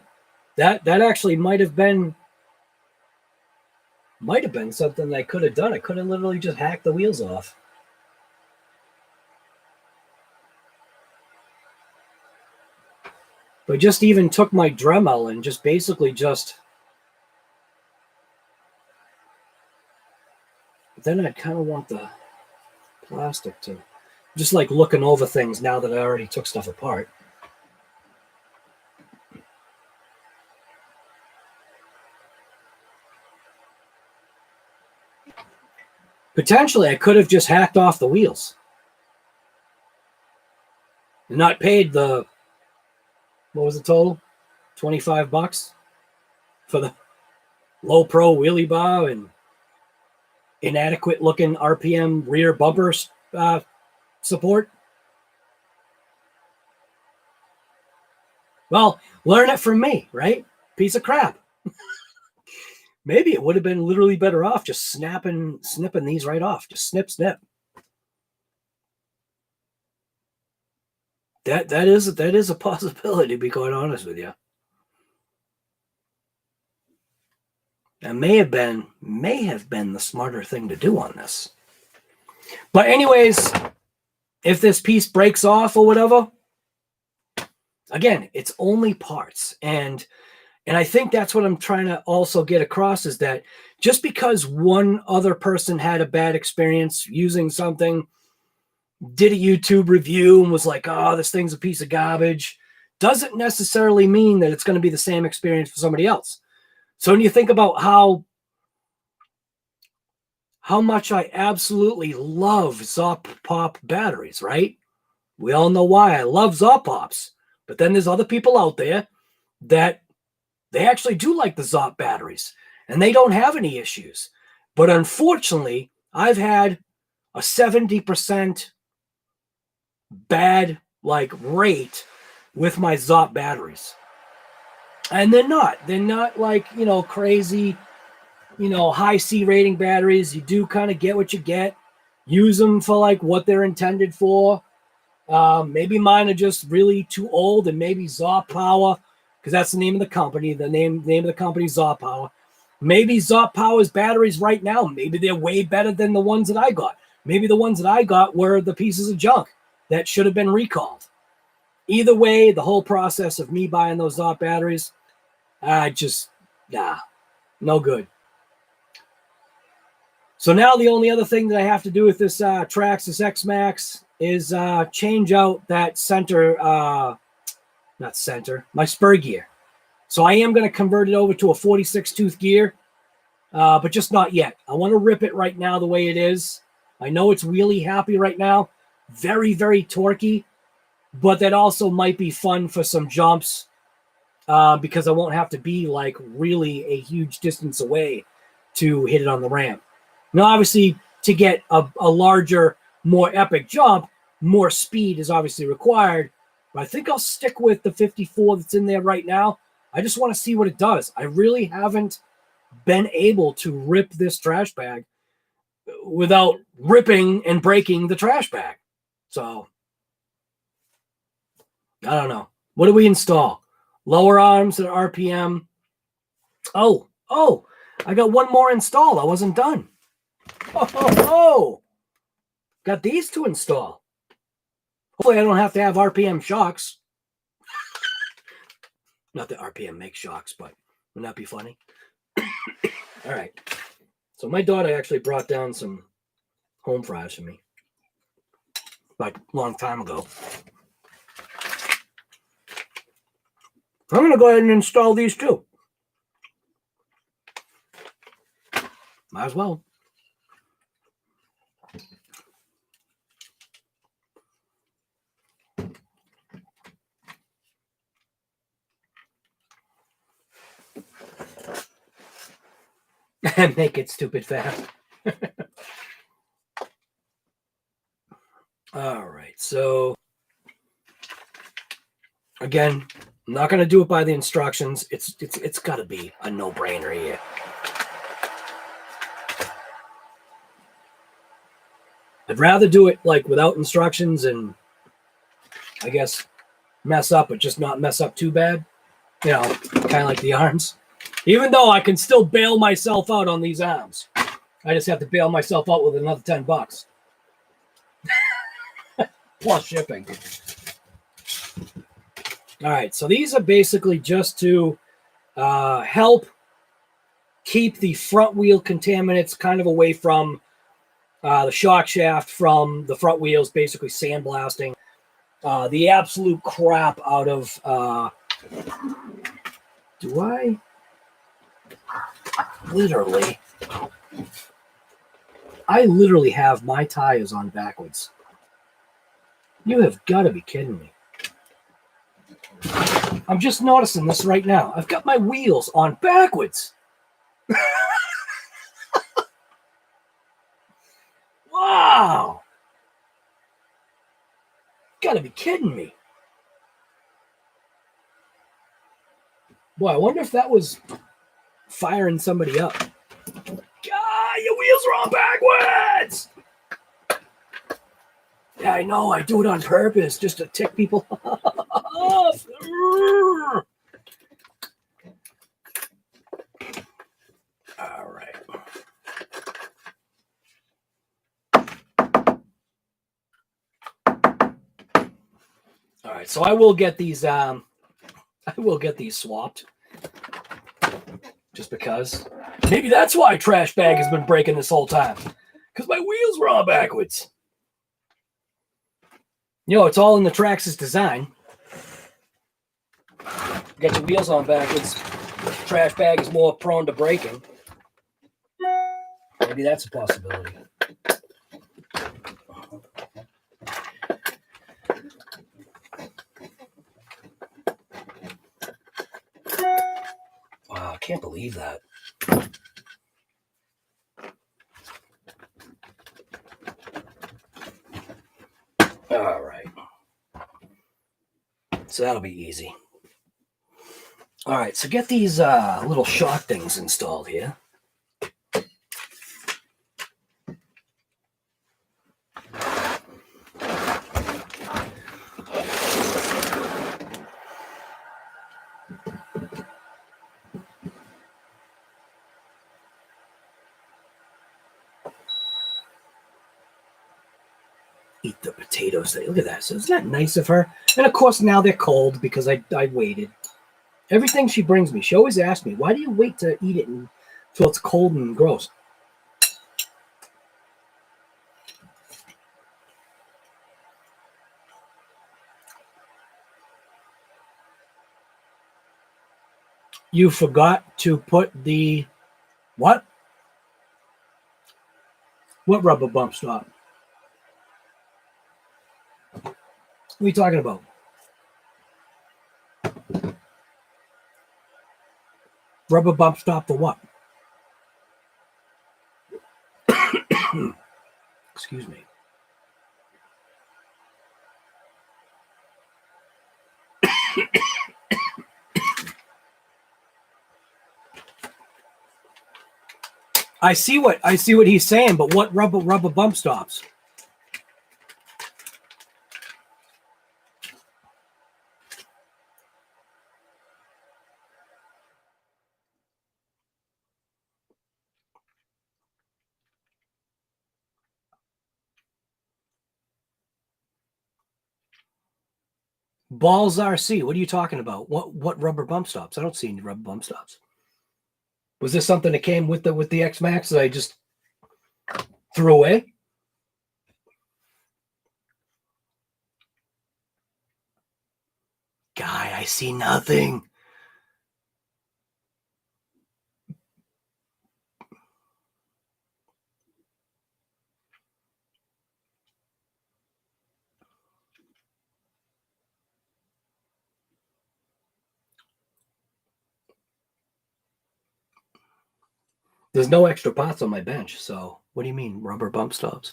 That actually might have been something I could have done. I could have literally just hacked the wheels off. But just even took my Dremel and just basically just... But then I kind of want the plastic to... Just like looking over things now that I already took stuff apart. Potentially, I could have just hacked off the wheels. And not paid the... What was the total? $25 for the low pro wheelie bar and inadequate looking RPM rear bumper support. Well, learn it from me, right? Piece of crap. Maybe it would have been literally better off just snipping these right off. Just snip, snip. That is a possibility, to be quite honest with you. That may have been the smarter thing to do on this. But anyways, if this piece breaks off or whatever, again, it's only parts. And I think that's what I'm trying to also get across, is that just because one other person had a bad experience using something, did a YouTube review and was like, oh, this thing's a piece of garbage, doesn't necessarily mean that it's going to be the same experience for somebody else. So when you think about how much I absolutely love Zop Pop batteries, right? We all know why I love Zop Pops. But then there's other people out there that they actually do like the Zop batteries and they don't have any issues. But unfortunately, I've had a 70% bad rate with my Zop batteries. And they're not like, you know, crazy, you know, high C rating batteries. You do kind of get what you get. Use them for like what they're intended for. Maybe mine are just really too old, and maybe Zop Power, because that's the name of the company. The name of the company is Zop Power. Maybe Zop Power's batteries right now, maybe they're way better than the ones that I got. Maybe the ones that I got were the pieces of junk that should have been recalled. Either way, the whole process of me buying those Zop batteries, no good. So now the only other thing that I have to do with this Traxxas XMAXX is change out that my spur gear. So I am going to convert it over to a 46 tooth gear, but just not yet. I want to rip it right now the way it is. I know it's wheelie happy right now. Very, very torquey, but that also might be fun for some jumps because I won't have to be like really a huge distance away to hit it on the ramp. Now, obviously, to get a larger, more epic jump, more speed is obviously required, but I think I'll stick with the 54 that's in there right now. I just want to see what it does. I really haven't been able to rip this trash bag without ripping and breaking the trash bag. So, I don't know. What do we install? Lower arms at RPM. Oh, I got one more installed. I wasn't done. Oh, got these to install. Hopefully I don't have to have RPM shocks. Not that RPM makes shocks, but wouldn't that be funny? All right. So my daughter actually brought down some home fries for me, like a long time ago. I'm going to go ahead and install these too. Might as well. And make it stupid fast. All right, so again, I'm not going to do it by the instructions. It's got to be a no-brainer here. I'd rather do it like without instructions and I guess mess up, but just not mess up too bad. You know, kind of like the arms. Even though I can still bail myself out on these arms. I just have to bail myself out with another $10. Plus shipping. All right, so these are basically just to help keep the front wheel contaminants kind of away from the shock shaft, from the front wheels, basically sandblasting the absolute crap out of. Do I literally? I literally have my tires on backwards. You have got to be kidding me. I'm just noticing this right now. I've got my wheels on backwards. Wow. Got to be kidding me. Boy, I wonder if that was firing somebody up. God, your wheels are on backwards. Yeah, I know. I do it on purpose just to tick people off. All right. All right. So I will get these. I will get these swapped. Just because. Maybe that's why Trash Bag has been breaking this whole time. Because my wheels were on backwards. You know, it's all in the Traxxas design. Get your wheels on backwards. Trash Bag is more prone to breaking. Maybe that's a possibility. Wow, I can't believe that. All right. So that'll be easy. All right, so get these little shock things installed here. Eat the potatoes. Look at that. So isn't that nice of her? And of course, now they're cold because I waited. Everything she brings me, she always asks me, why do you wait to eat it until it's cold and gross? You forgot to put the what? What rubber bump stop? What are you talking about? Rubber bump stop for what? Excuse me. I see what he's saying, but what rubber bump stops? Balls RC. What are you talking about? What rubber bump stops? I don't see any rubber bump stops. Was this something that came with the XMAXX that I just threw away? Guy, I see nothing. There's no extra parts on my bench, so what do you mean rubber bump stops?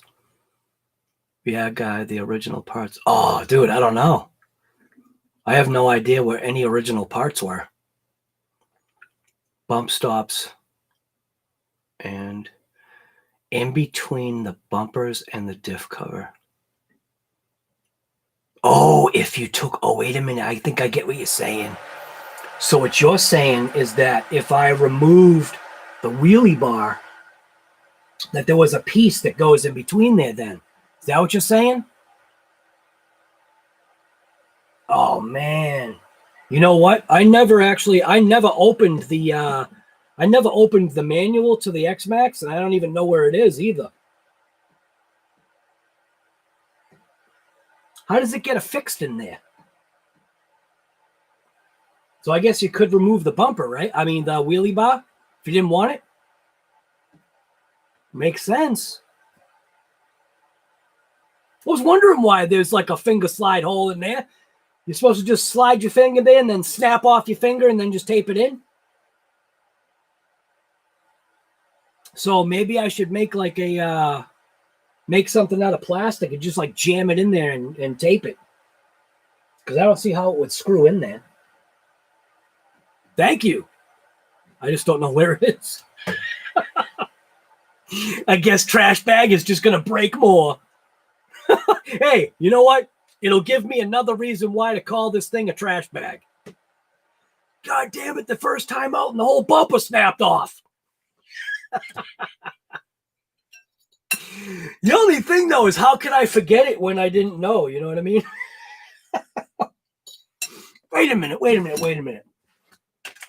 Yeah, guy, the original parts. Oh, dude, I don't know. I have no idea where any original parts were. Bump stops and in between the bumpers and the diff cover. Oh, if you took, oh, wait a minute. I think I get what you're saying. So what you're saying is that if I removed the wheelie bar, that there was a piece that goes in between there then. Is that what you're saying? Oh, man. You know what? I never opened the manual to the XMAXX, and I don't even know where it is either. How does it get affixed in there? So I guess you could remove the bumper, right? I mean, the wheelie bar, if you didn't want it. Makes sense. I was wondering why there's like a finger slide hole in there. You're supposed to just slide your finger there and then snap off your finger and then just tape it in. So maybe I should make like a, make something out of plastic and just like jam it in there and tape it. Because I don't see how it would screw in there. Thank you. I just don't know where it is. I guess trash bag is just going to break more. Hey, you know what? It'll give me another reason why to call this thing a trash bag. God damn it, the first time out and the whole bumper snapped off. The only thing, though, is how can I forget it when I didn't know? You know what I mean? Wait a minute.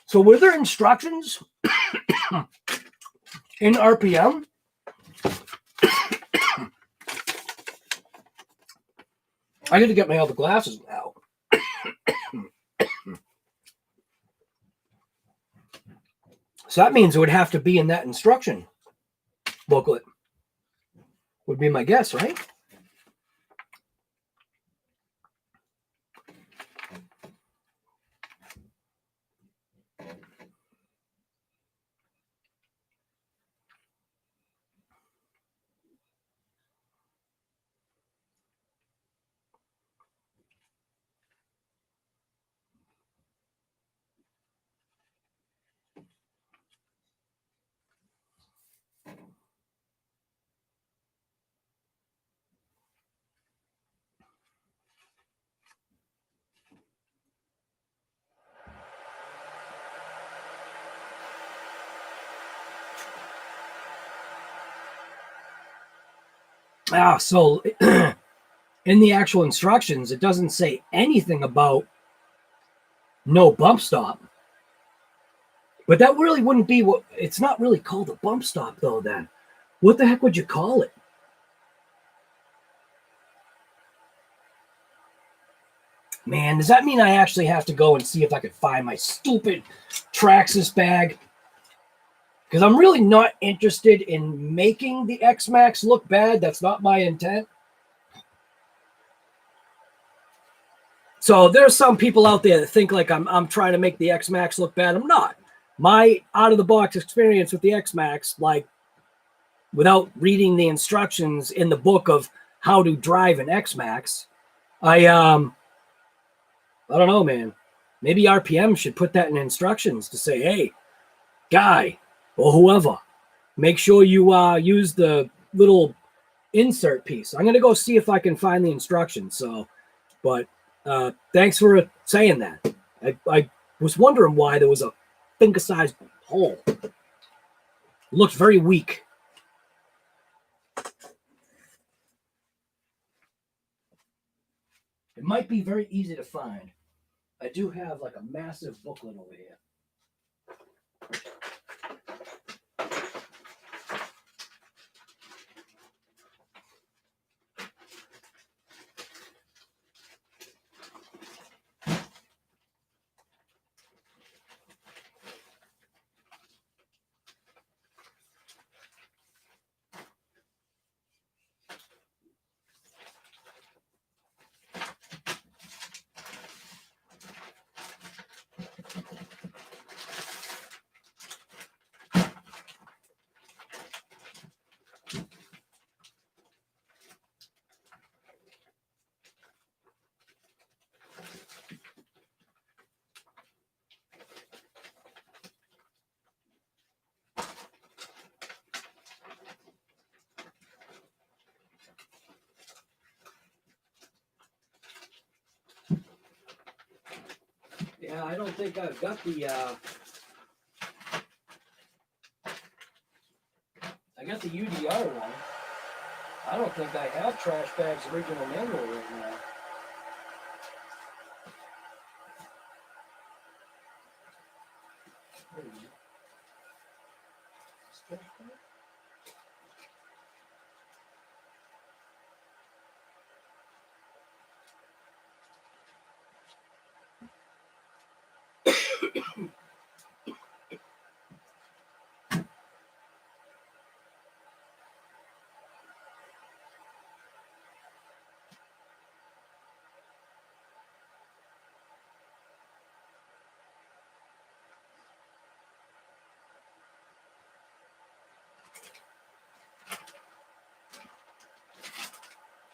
So were there instructions in RPM? I got to get my other glasses now. So that means it would have to be in that instruction booklet. Would be my guess, right? So in the actual instructions, it doesn't say anything about no bump stop. But that really wouldn't be what, it's not really called a bump stop though then. What the heck would you call it? Man, does that mean I actually have to go and see if I could find my stupid Traxxas bag? Because I'm really not interested in making the XMAXX look bad. That's not my intent. So there's some people out there that think like I'm trying to make the XMAXX look bad. I'm not. My out-of-the-box experience with the XMAXX, like without reading the instructions in the book of how to drive an XMAXX, I don't know, man. Maybe RPM should put that in instructions to say, hey, guy, or whoever, make sure you use the little insert piece. I'm going to go see if I can find the instructions. So, but thanks for saying that. I was wondering why there was a finger-sized hole. It looked very weak. It might be very easy to find. I do have like a massive booklet over here. Yeah, I don't think I've got the I got the UDR one. I don't think I have Trash Bag's original manual right now.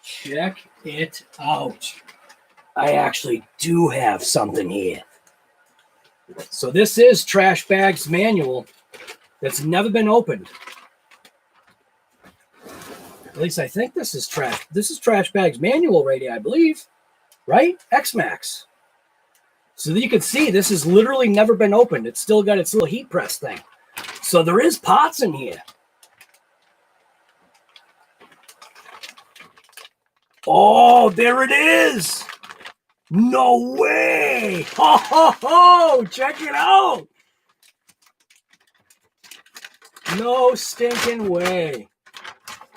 Check it out. I actually do have something here. So this is Trash Bag's manual that's never been opened. At least I think this is Trash Bag's manual right here, I believe. Right? XMAXX. So that you can see this has literally never been opened. It's still got its little heat press thing. So there is pots in here. Oh, there it is. No way. Ho, ho, ho. Check it out. No stinking way.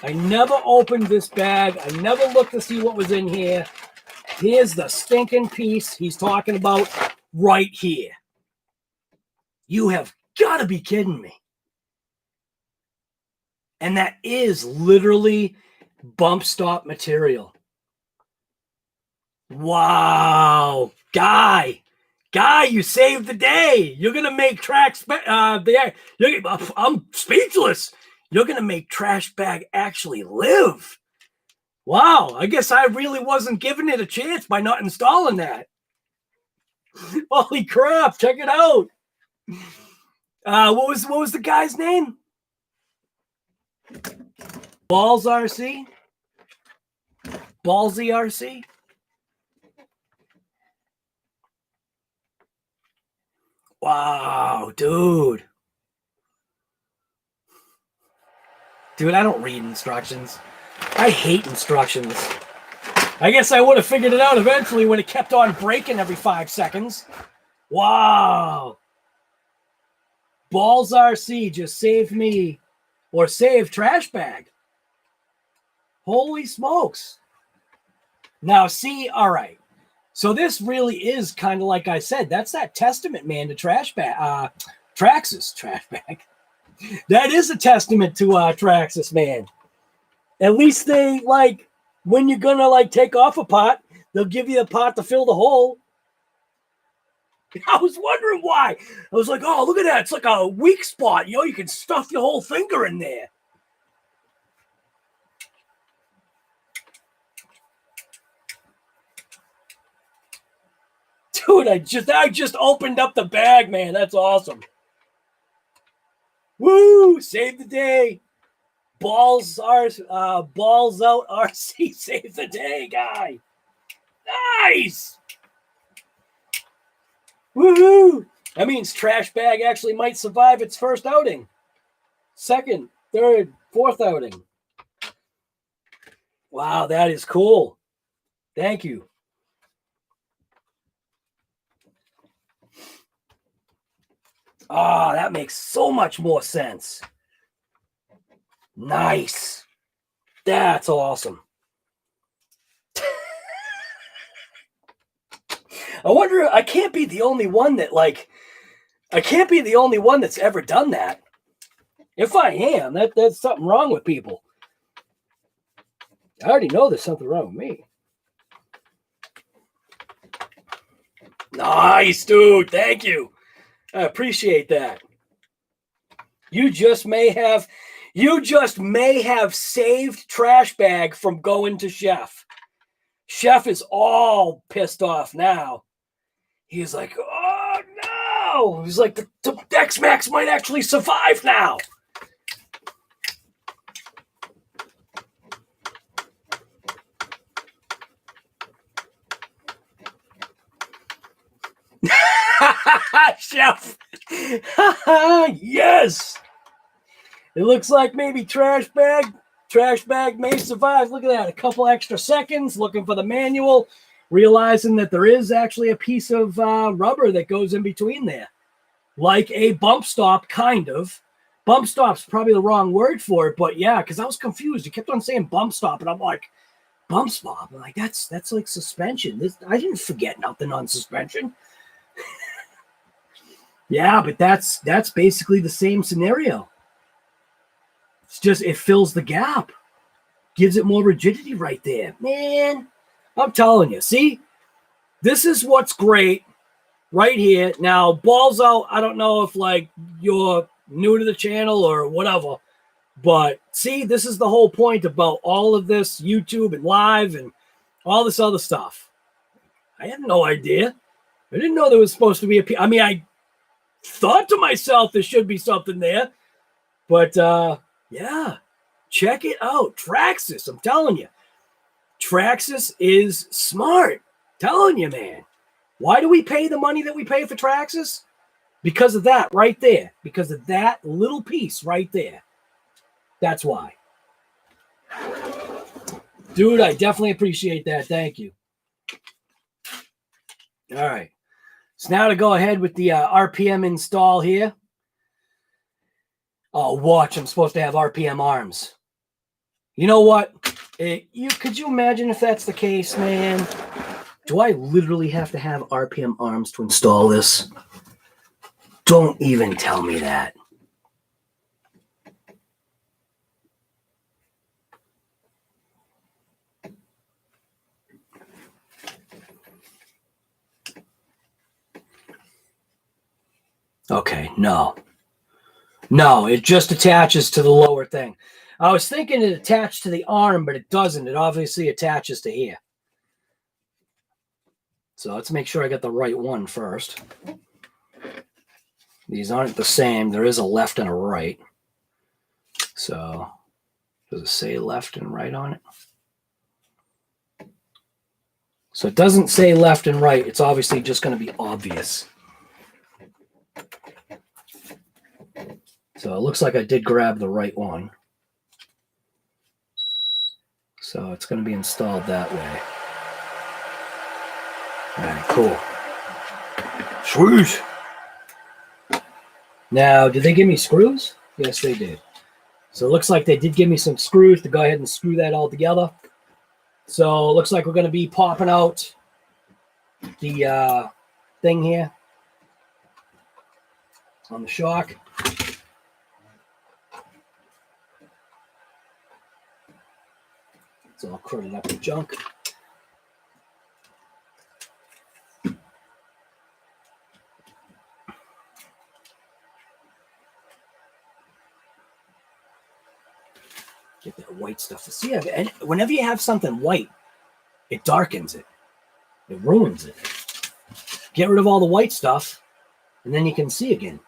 I never opened this bag. I never looked to see what was in here. Here's the stinking piece he's talking about right here. You have got to be kidding me. And that is literally bump stop material. Wow. Guy, you saved the day. You're going to make tracks there. I'm speechless. You're going to make Trash Bag actually live. Wow. I guess I really wasn't giving it a chance by not installing that. Holy crap. Check it out. What was the guy's name? Balls RC? Ballsy RC? Wow, dude. Dude, I don't read instructions. I hate instructions. I guess I would have figured it out eventually when it kept on breaking every 5 seconds. Wow. Balls RC just saved me, or saved Trash Bag. Holy smokes. Now, see, all right. So this really is kind of like I said. That's that testament, man, to Traxxas Trash Bag. That is a testament to Traxxas, man. At least they, like, when you're going to, like, take off a pot, they'll give you a pot to fill the hole. I was wondering why. I was like, oh, look at that. It's like a weak spot. You know, you can stuff your whole finger in there. Dude, I just opened up the bag, man. That's awesome. Woo! Save the day. Balls out RC. Save the day, guy. Nice. Woohoo! That means Trash Bag actually might survive its first outing. Second, third, fourth outing. Wow, that is cool. Thank you. Ah, that makes so much more sense. Nice. That's awesome. I wonder, I can't be the only one that, like, I can't be the only one that's ever done that. If I am, that's something wrong with people. I already know there's something wrong with me. Nice, dude. Thank you. I appreciate that. You just may have saved Trash Bag from going to Chef. Chef is all pissed off now. He's like, oh no. He's like, the XMAXX might actually survive now. Chef. Yes. It looks like maybe trash bag may survive. Look at that. A couple extra seconds looking for the manual, realizing that there is actually a piece of rubber that goes in between there. Like a bump stop, kind of. Bump stop's probably the wrong word for it, but yeah, because I was confused. You kept on saying bump stop, and I'm like, bump stop? I'm like, that's like suspension. I didn't forget nothing on suspension. Yeah, but that's basically the same scenario. It's just, it fills the gap. Gives it more rigidity right there. Man, I'm telling you. See, this is what's great right here. Now, balls out, I don't know if like you're new to the channel or whatever, but see, this is the whole point about all of this YouTube and live and all this other stuff. I had no idea. I didn't know there was supposed to be I mean, I thought to myself there should be something there, but yeah, check it out. Traxxas, I'm telling you. Traxxas is smart. Telling you, man. Why do we pay the money that we pay for Traxxas? Because of that right there. Because of that little piece right there. That's why. Dude, I definitely appreciate that. Thank you. All right. So now to go ahead with the RPM install here. Oh, watch. I'm supposed to have RPM arms. You know what? Could you imagine if that's the case, man? Do I literally have to have RPM arms to install this? Don't even tell me that. Okay, no. No, it just attaches to the lower thing. I was thinking it attached to the arm, but it doesn't. It obviously attaches to here. So let's make sure I got the right one first. These aren't the same. There is a left and a right. So does it say left and right on it? So it doesn't say left and right. It's obviously just going to be obvious. So it looks like I did grab the right one. So it's going to be installed that way. All right, cool. Sweet. Now, did they give me screws? Yes, they did. So it looks like they did give me some screws to go ahead and screw that all together. So it looks like we're going to be popping out the thing here on the shock. It's all crudted up with junk. Get that white stuff. See, and whenever you have something white, it darkens it. It ruins it. Get rid of all the white stuff, and then you can see again.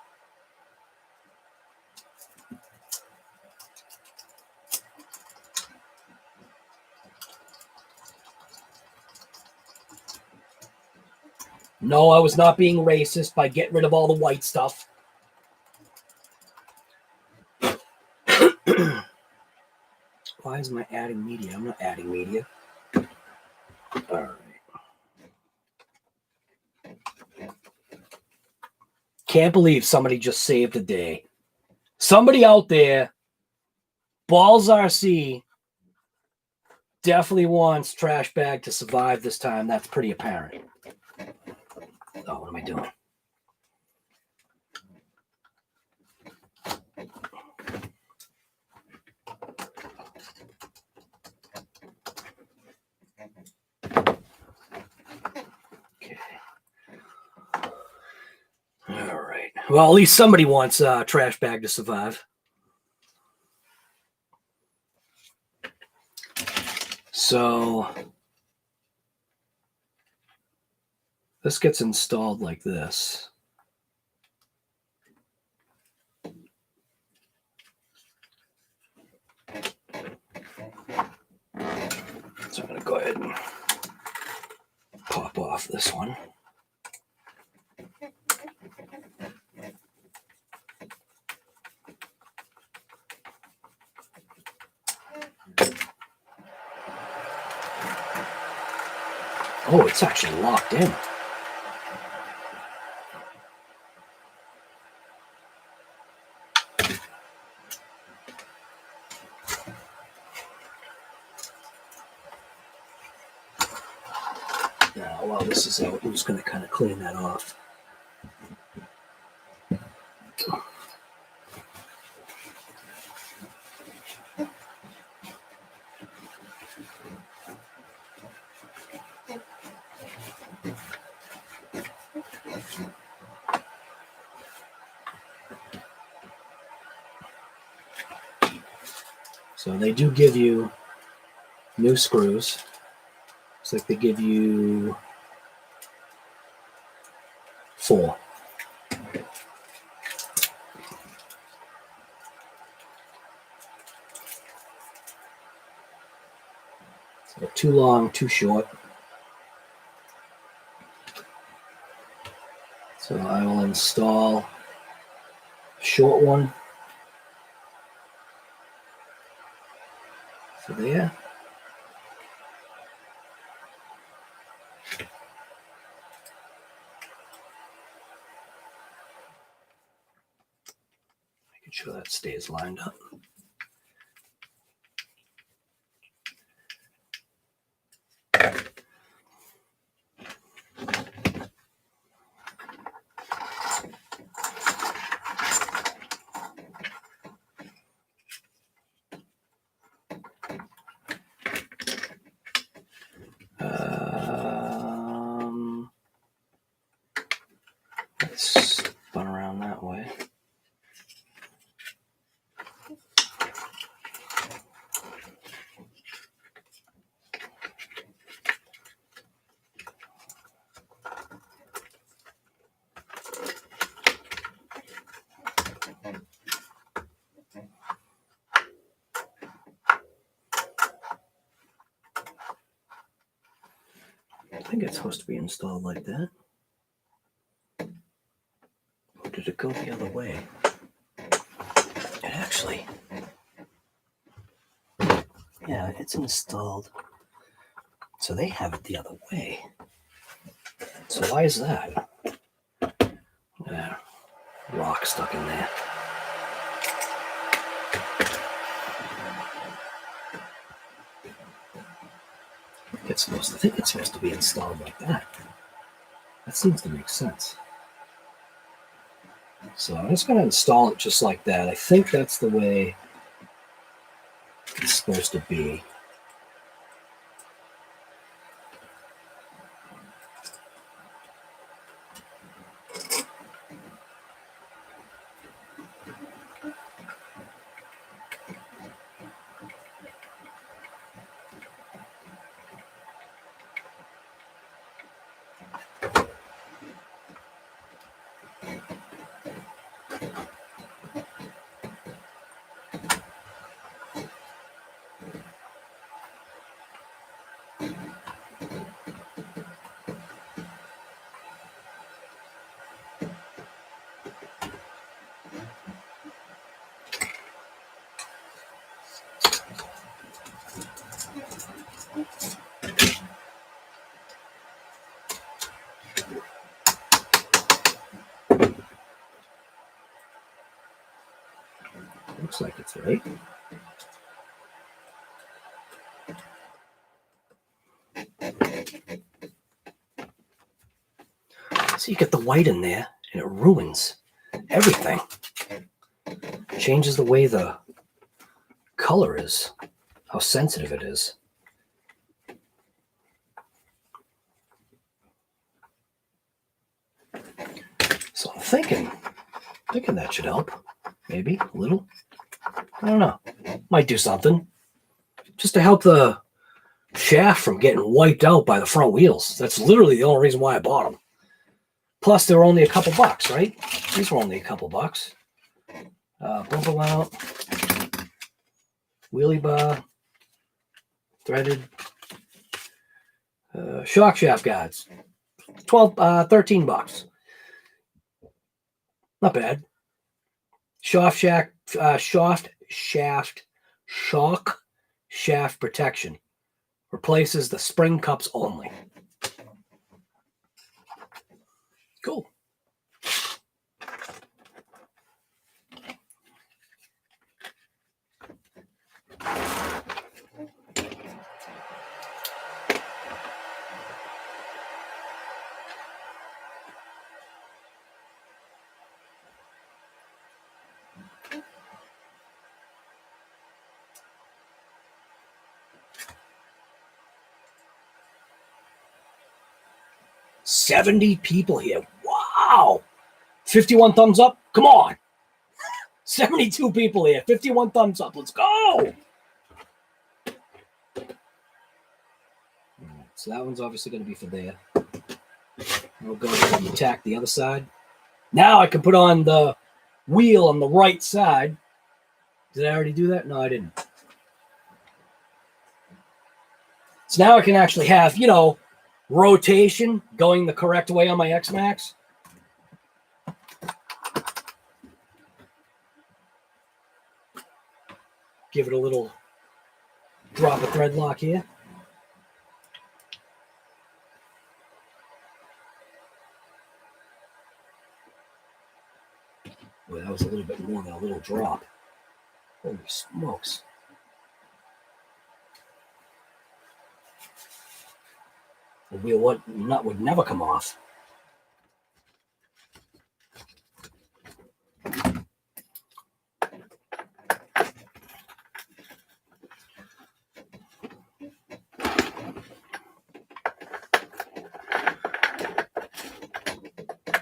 No, I was not being racist by getting rid of all the white stuff. Why isn't I adding media? I'm not adding media. All right. Can't believe somebody just saved the day. Somebody out there, Balls RC, definitely wants Trash Bag to survive this time. That's pretty apparent. Oh, what am I doing? Okay. All right. Well, at least somebody wants Trash Bag to survive. So this gets installed like this. So I'm going to go ahead and pop off this one. Oh, it's actually locked in. Now, while this is out, I'm just going to kind of clean that off. So they do give you new screws. It's like they give you 4. So too long, too short. So I will install a short one. So there. Making sure that stays lined up. Let's spun around that way. I think it's supposed to be installed like that. Or did it go the other way? It actually, yeah, it's installed. So they have it the other way. So why is that? Rock stuck in there. I think it's supposed to be installed like that. That seems to make sense. So I'm just going to install it just like that. I think that's the way it's supposed to be. Looks like it's right. So you get the white in there and it ruins everything. Changes the way the color is, how sensitive it is. So I'm thinking that should help. Maybe a little. I don't know. Might do something. Just to help the shaft from getting wiped out by the front wheels. That's literally the only reason why I bought them. Plus, they were only a couple bucks, right? These were only a couple bucks. Bumper mount. Wheelie bar. Threaded. Shock shaft guides. 13 bucks. Not bad. Shock shaft protection. Replaces the spring cups only. Cool. $70 people here. Wow. 51 thumbs up. Come on. 72 people here. 51 thumbs up. Let's go. So that one's obviously going to be for there. I'll go ahead and attack the other side. Now I can put on the wheel on the right side. Did I already do that? No, I didn't. So now I can actually have, you know, rotation going the correct way on my XMAXX. Give it a little drop of thread lock here. Boy, that was a little bit more than a little drop. Holy smokes. The wheel nut would never come off.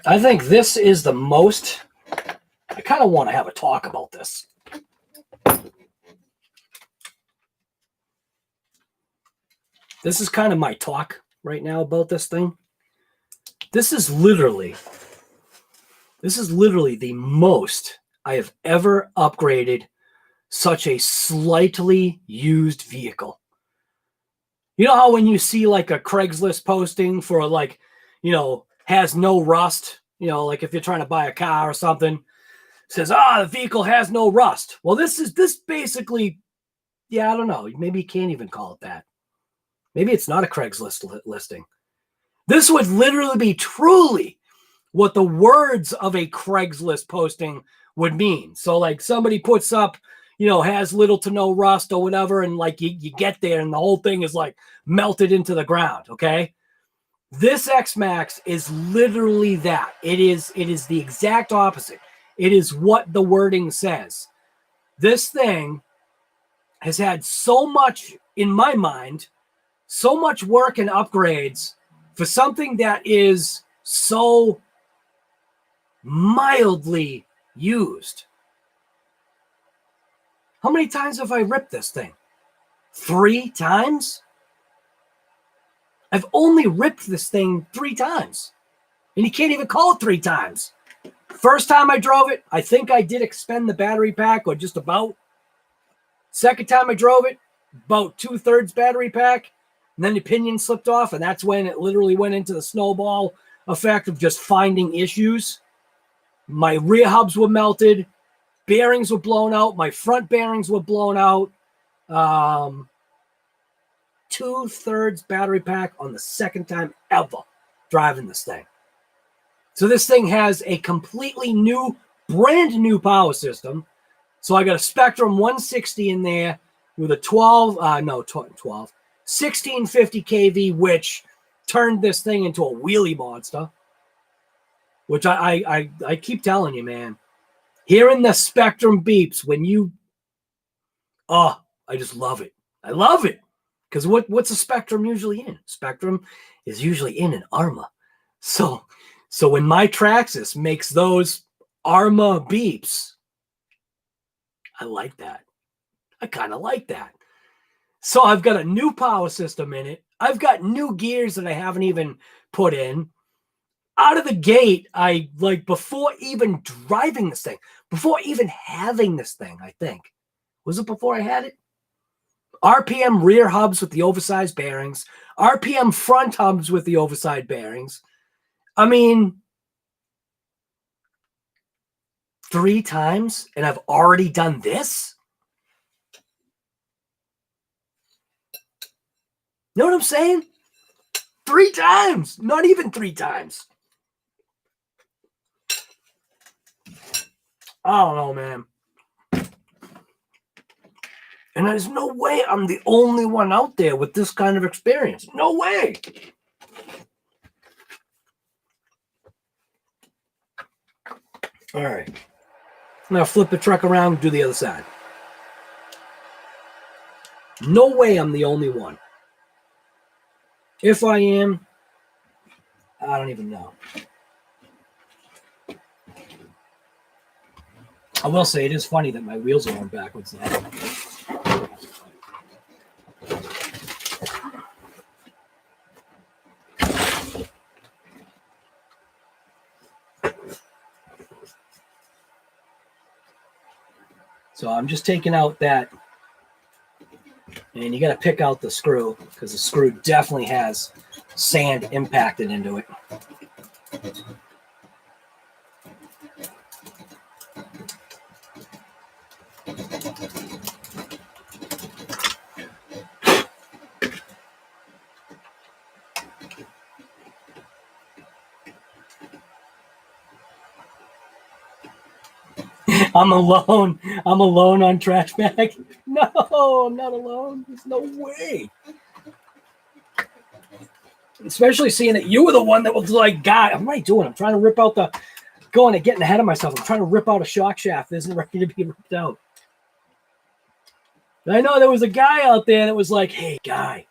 I think this is the most, I kind of want to have a talk about this. This is kind of my talk right now about this thing. This is literally the most I have ever upgraded such a slightly used vehicle. You know how when you see like a Craigslist posting for like, you know, has no rust, you know, like if you're trying to buy a car or something, says, the vehicle has no rust. Well, this basically, yeah, I don't know. Maybe you can't even call it that. Maybe it's not a Craigslist listing. This would literally be truly what the words of a Craigslist posting would mean. So like somebody puts up, you know, has little to no rust or whatever, and like you get there and the whole thing is like melted into the ground, okay? This XMAXX is literally that. It is the exact opposite. It is what the wording says. This thing has had so much, in my mind, so much work and upgrades for something that is so mildly used. How many times have I ripped this thing? 3 times? I've only ripped this thing 3 times. And you can't even call it 3 times. First time I drove it, I think I did expend the battery pack, or just about. Second time I drove it, about 2/3 battery pack. And then the pinion slipped off, and that's when it literally went into the snowball effect of just finding issues. My rear hubs were melted. Bearings were blown out. My front bearings were blown out. 2/3 battery pack on the second time ever driving this thing. So this thing has a completely new, brand new power system. So I got a Spectrum 160 in there with a 1650 kV, which turned this thing into a wheelie monster. Which I keep telling you, man. Hearing the Spectrum beeps when you, I just love it. I love it. Because what's a Spectrum usually in? Spectrum is usually in an ARRMA. So when my Traxxas makes those ARRMA beeps, I like that. I kind of like that. So I've got a new power system in it. I've got new gears that I haven't even put in. Out of the gate, I like before even driving this thing, before even having this thing, I think. Was it before I had it? RPM rear hubs with the oversized bearings. RPM front hubs with the oversized bearings. I mean, 3 times, and I've already done this? You know what I'm saying? 3 times. Not even 3 times. I don't know, man. And there's no way I'm the only one out there with this kind of experience. No way. All right. Now flip the truck around and do the other side. No way I'm the only one. If I am, I don't even know. I will say it is funny that my wheels are going backwards now. So I'm just taking out that, and you got to pick out the screw because the screw definitely has sand impacted into it. I'm alone. I'm alone on trash bag. No, I'm not alone. There's no way. Especially seeing that you were the one that was like, God, what am I doing? I'm trying to rip out the, going and getting ahead of myself. I'm trying to rip out a shock shaft that isn't ready to be ripped out. And I know there was a guy out there that was like, hey, guy,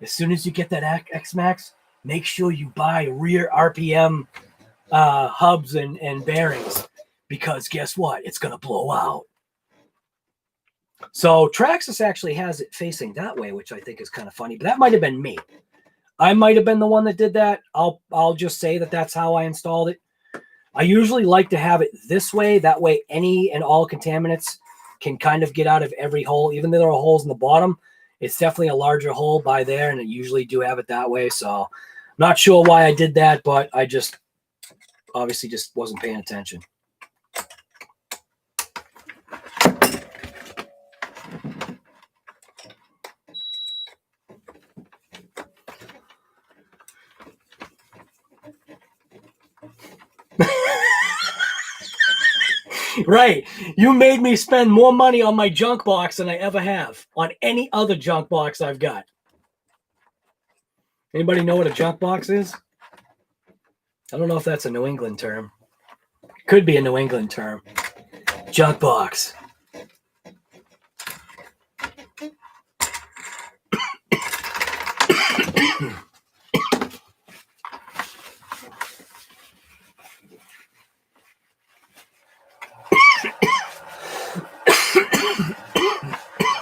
as soon as you get that XMAXX, make sure you buy rear RPM hubs and bearings. Because guess what? It's going to blow out. So Traxxas actually has it facing that way, which I think is kind of funny. But that might have been me. I might have been the one that did that. I'll just say that that's how I installed it. I usually like to have it this way. That way any and all contaminants can kind of get out of every hole. Even though there are holes in the bottom, it's definitely a larger hole by there. And I usually do have it that way. So I'm not sure why I did that, but I just obviously just wasn't paying attention. Right. You made me spend more money on my junk box than I ever have on any other junk box I've got. Anybody know what a junk box is? I don't know if that's a New England term. Could be a New England term. Junk box.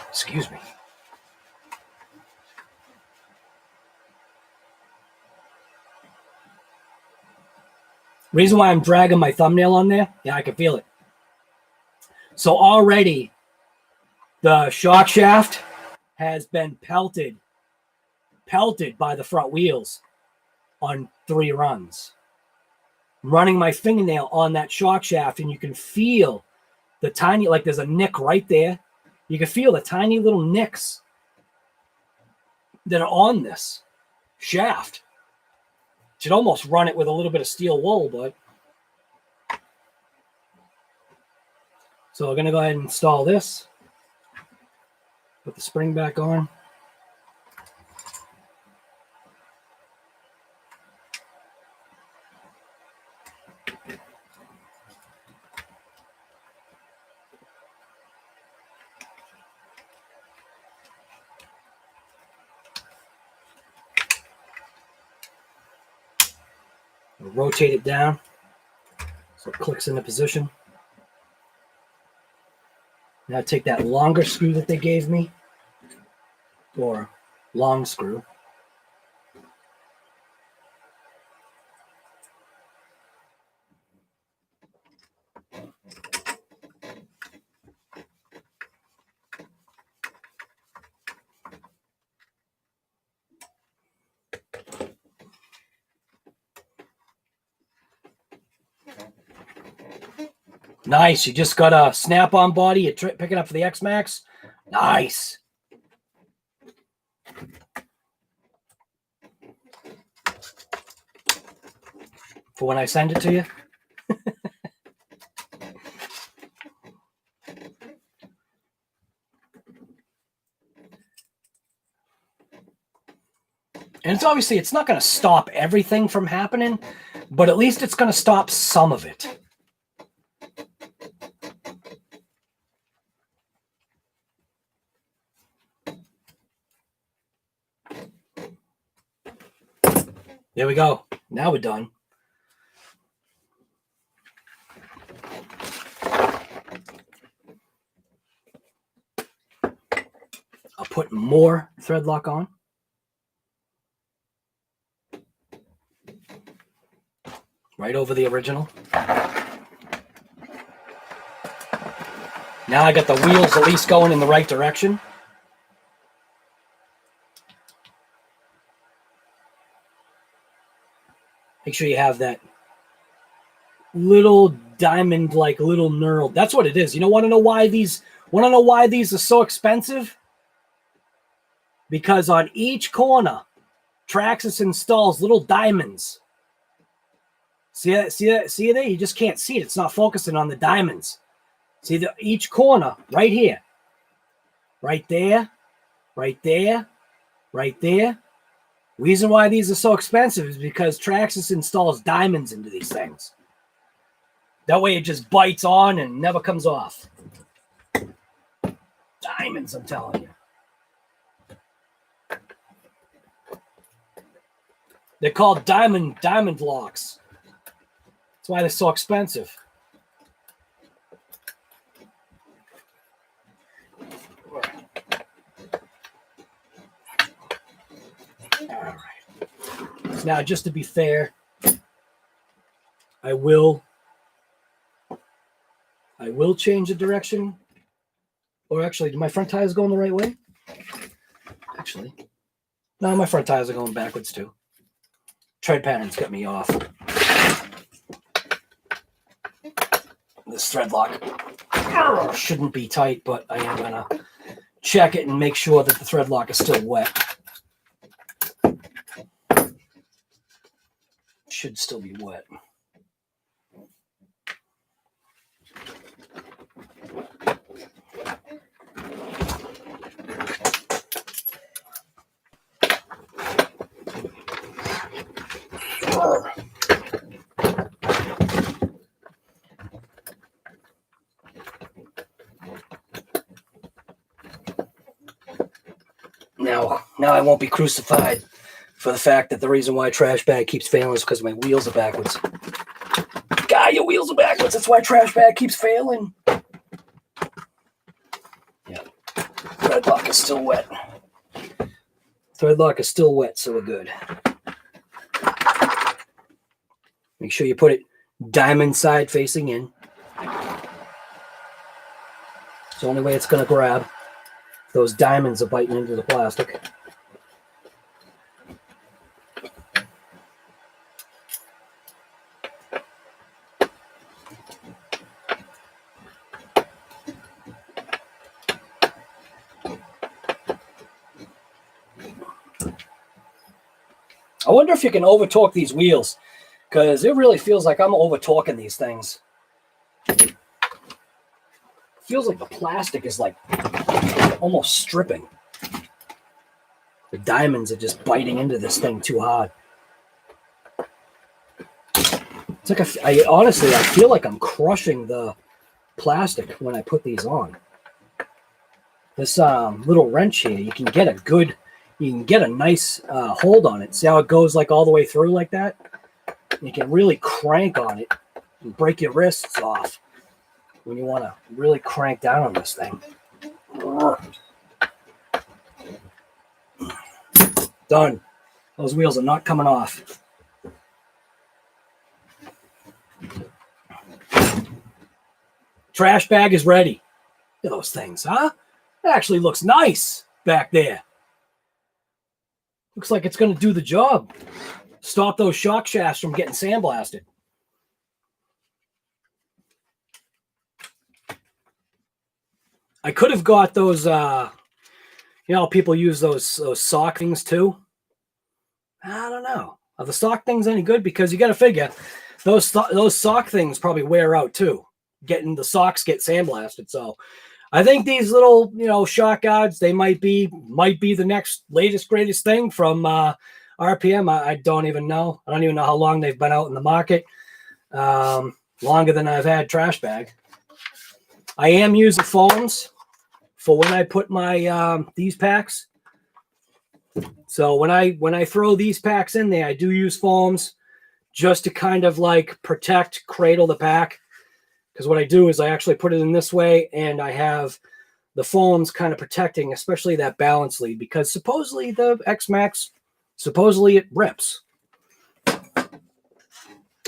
Excuse me. Reason why I'm dragging my thumbnail on there, yeah, I can feel it. So already the shock shaft has been pelted by the front wheels on 3 runs. I'm running my fingernail on that shock shaft and you can feel the tiny, like there's a nick right there. You can feel the tiny little nicks that are on this shaft. Should almost run it with a little bit of steel wool, but. So we're going to go ahead and install this. Put the spring back on. We'll rotate it down so it clicks into position. Now take that longer screw that they gave me, or long screw. Nice. You just got a snap-on body. You pick it up for the XMAXX. Nice. For when I send it to you. it's obviously, it's not going to stop everything from happening, but at least it's going to stop some of it. There we go. Now we're done. I'll put more thread lock on. Right over the original. Now I got the wheels at least going in the right direction. Make sure you have that little diamond, like little knurl. That's what it is. You don't want to know why these are so expensive? Because on each corner, Traxxas installs little diamonds. See that? See that? See there? You just can't see it. It's not focusing on the diamonds. See each corner right here, right there, right there, right there. Reason why these are so expensive is because Traxxas installs diamonds into these things. That way it just bites on and never comes off. Diamonds, I'm telling you. They're called diamond locks. That's why they're so expensive. All right. Now, just to be fair, I will change the direction. Or actually, do my front tires going the right way? Actually, no, my front tires are going backwards too. Tread pattern's got me off. This thread lock shouldn't be tight, but I am gonna check it and make sure that the thread lock is still wet. Should still be wet. Now I won't be crucified for the fact that the reason why trash bag keeps failing is because my wheels are backwards. God, your wheels are backwards. That's why trash bag keeps failing. Yeah. Thread lock is still wet. Thread lock is still wet, so we're good. Make sure you put it diamond side facing in. It's the only way it's going to grab. Those diamonds are biting into the plastic. I wonder if you can over-torque these wheels, because it really feels like I'm over-torquing these things. It feels like the plastic is like almost stripping. The diamonds are just biting into this thing too hard. It's like honestly, I feel like I'm crushing the plastic when I put these on. This little wrench here, you can get a nice hold on it. See how it goes like all the way through like that? You can really crank on it and break your wrists off when you want to really crank down on this thing. Done. Those wheels are not coming off. Trash bag is ready. Look at those things, huh? It actually looks nice back there. Looks like it's going to do the job. Stop those shock shafts from getting sandblasted. I could have got those, you know, people use those sock things too. I don't know. Are the sock things any good? Because you got to figure those sock things probably wear out too. Getting the socks get sandblasted. So I think these little, you know, shock guards, they might be the next latest greatest thing from RPM, I don't even know. I don't even know how long they've been out in the market. Longer than I've had trash bag. I am using foams for when I put my these packs. So when I throw these packs in there, I do use foams just to kind of like protect, cradle the pack. Because what I do is I actually put it in this way, and I have the foams kind of protecting, especially that balance lead, because supposedly the XMAXX, supposedly it rips.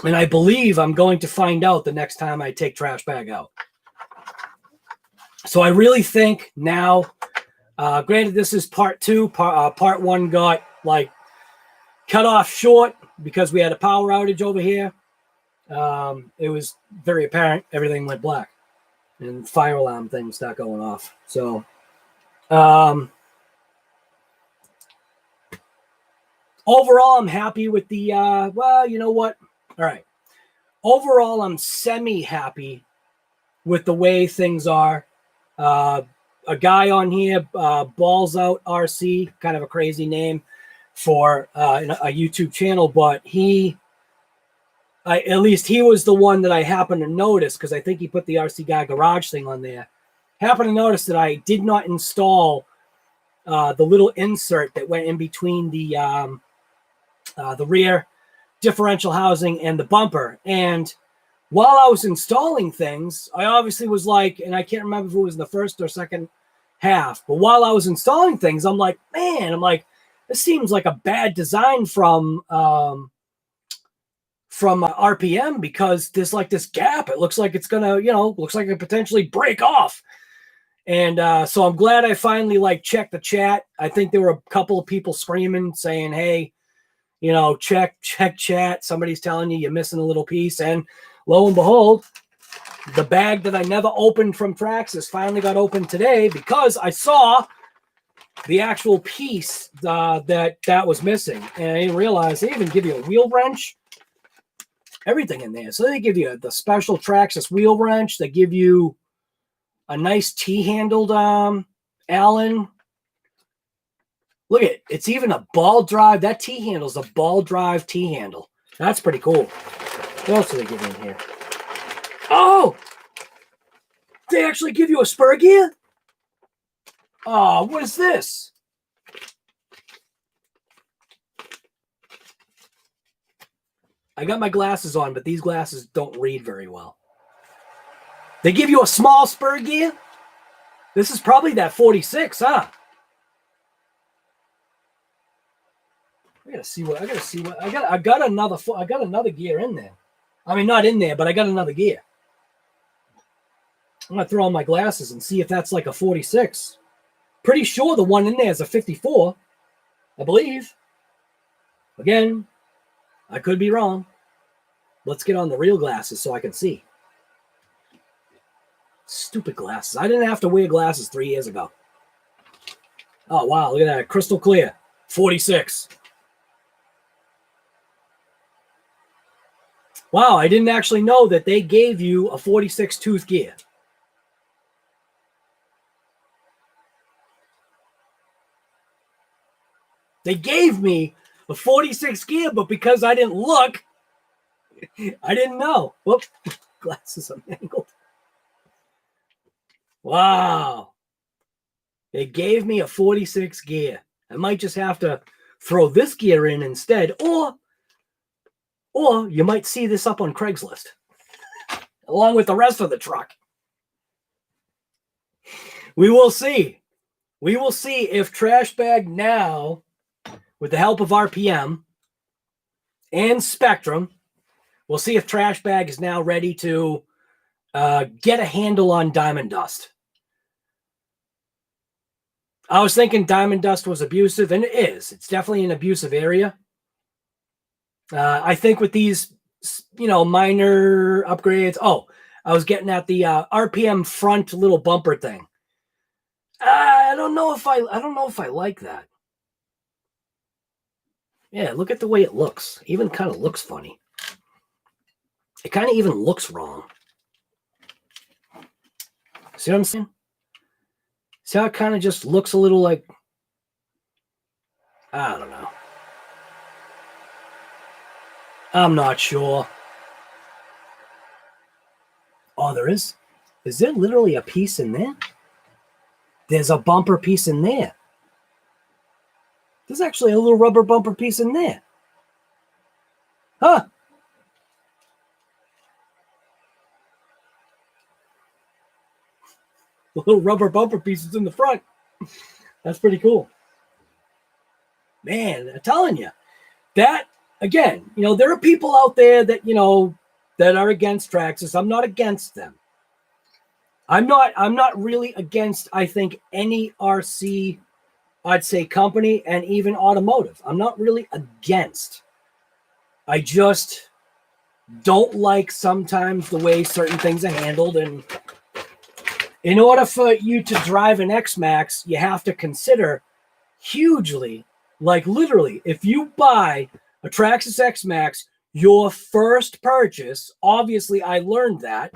And I believe I'm going to find out the next time I take trash bag out. So I really think now, granted, this is part 2. Part 1 got like cut off short because we had a power outage over here. It was very apparent. Everything went black and fire alarm things start going off. So, overall, I'm happy with the, well, you know what? All right. Overall, I'm semi-happy with the way things are. A guy on here, Balls Out RC, kind of a crazy name for a YouTube channel, but at least he was the one that I happened to notice, because I think he put the RC Guy Garage thing on there. Happened to notice that I did not install the little insert that went in between the rear differential housing and the bumper. And while I was installing things, I obviously was like, and I can't remember if it was in the first or second half, but while I was installing things, I'm like, man, this seems like a bad design from RPM, because there's like this gap. It looks like it's gonna, looks like it could potentially break off. And so I'm glad I finally like checked the chat. I think there were a couple of people screaming saying, hey, check chat. Somebody's telling you're missing a little piece. And lo and behold, the bag that I never opened from Traxxas finally got opened today, because I saw the actual piece that was missing. And I didn't realize they even give you a wheel wrench. Everything in there. So they give you the special Traxxas wheel wrench. They give you a nice T-handled Allen. Look at it. It's even a ball drive. That T-handle's a ball drive T-handle. That's pretty cool. What else do they give you in here? Oh! They actually give you a spur gear? Oh, what is this? I got my glasses on, but these glasses don't read very well. They give you a small spur gear? This is probably that 46, huh? I gotta see what I got another gear in there. I mean, not in there, but I got another gear. I'm gonna throw on my glasses and see if that's like a 46. Pretty sure the one in there is a 54, I believe. Again, I could be wrong. Let's get on the real glasses so I can see. Stupid glasses. I didn't have to wear glasses 3 years ago. Oh, wow. Look at that. Crystal clear. 46. Wow. I didn't actually know that they gave you a 46 tooth gear. They gave me a 46 gear, but because I didn't look, I didn't know. Whoop. Glasses are mangled. Wow. They gave me a 46 gear. I might just have to throw this gear in instead, or you might see this up on Craigslist along with the rest of the truck. We will see. We will see if Trash Bag now, with the help of RPM and Spectrum, we'll see if Trash Bag is now ready to get a handle on diamond dust. I was thinking diamond dust was abusive, and it is. It's definitely an abusive area. I think with these, minor upgrades. Oh, I was getting at the RPM front little bumper thing. I don't know if I like that. Yeah, look at the way it looks. Even kind of looks funny. It kind of even looks wrong. See what I'm saying? See how it kind of just looks a little like, I don't know. I'm not sure. Oh, there is. Is there literally a piece in there? There's a bumper piece in there. There's actually a little rubber bumper piece in there. Huh. The little rubber bumper pieces in the front. That's pretty cool. Man, I'm telling you. That, again, you know, there are people out there that, you know, that are against Traxxas. I'm not against them. I'm not really against, I think, any RC, I'd say, company and even automotive. I'm not really against. I just don't like sometimes the way certain things are handled. And in order for you to drive an XMAXX, you have to consider hugely, like literally, if you buy a Traxxas XMAXX, your first purchase, obviously I learned that,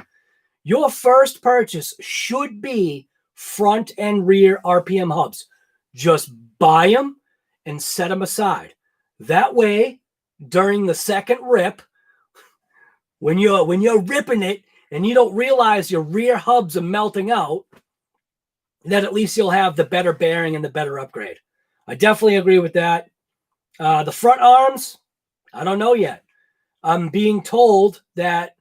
your first purchase should be front and rear RPM hubs. Just buy them and set them aside. That way, during the second rip, when you're ripping it and you don't realize your rear hubs are melting out, that at least you'll have the better bearing and the better upgrade. I definitely agree with that. The front arms, I don't know yet. I'm being told that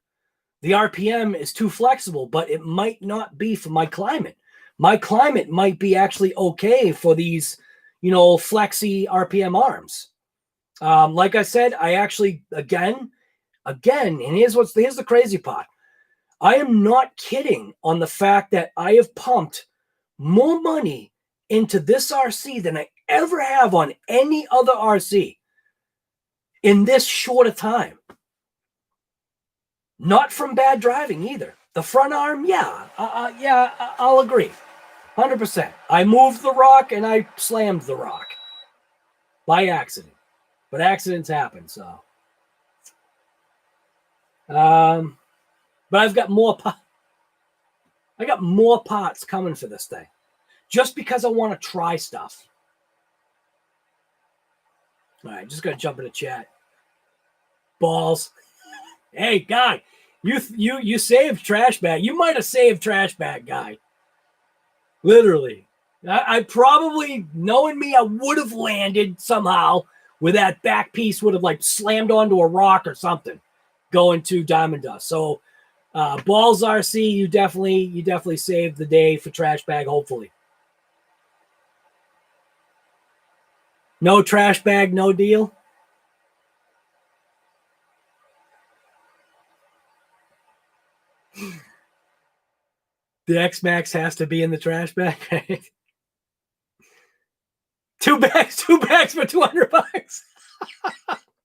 the RPM is too flexible, but it might not be for my climate. My climate might be actually okay for these, you know, flexy RPM arms. Like I said, I actually, again, and here's the crazy part. I am not kidding on the fact that I have pumped more money into this RC than I ever have on any other RC in this short a time. Not from bad driving either. The front arm, yeah, I'll agree. 100%. I moved the rock and I slammed the rock by accident. But accidents happen, so. But I've got more parts coming for this thing. Just because I want to try stuff. All right, just going to jump in the chat. Balls. Hey, guy, you saved Trash Bag. You might have saved Trash Bag, guy. Literally. I probably, knowing me, I would have landed somehow where that back piece would have like slammed onto a rock or something going to Diamond Dust. So Balls RC, you definitely saved the day for Trash Bag, hopefully. No Trash Bag, no deal. The XMAXX has to be in the trash bag. Right? Two bags for $200.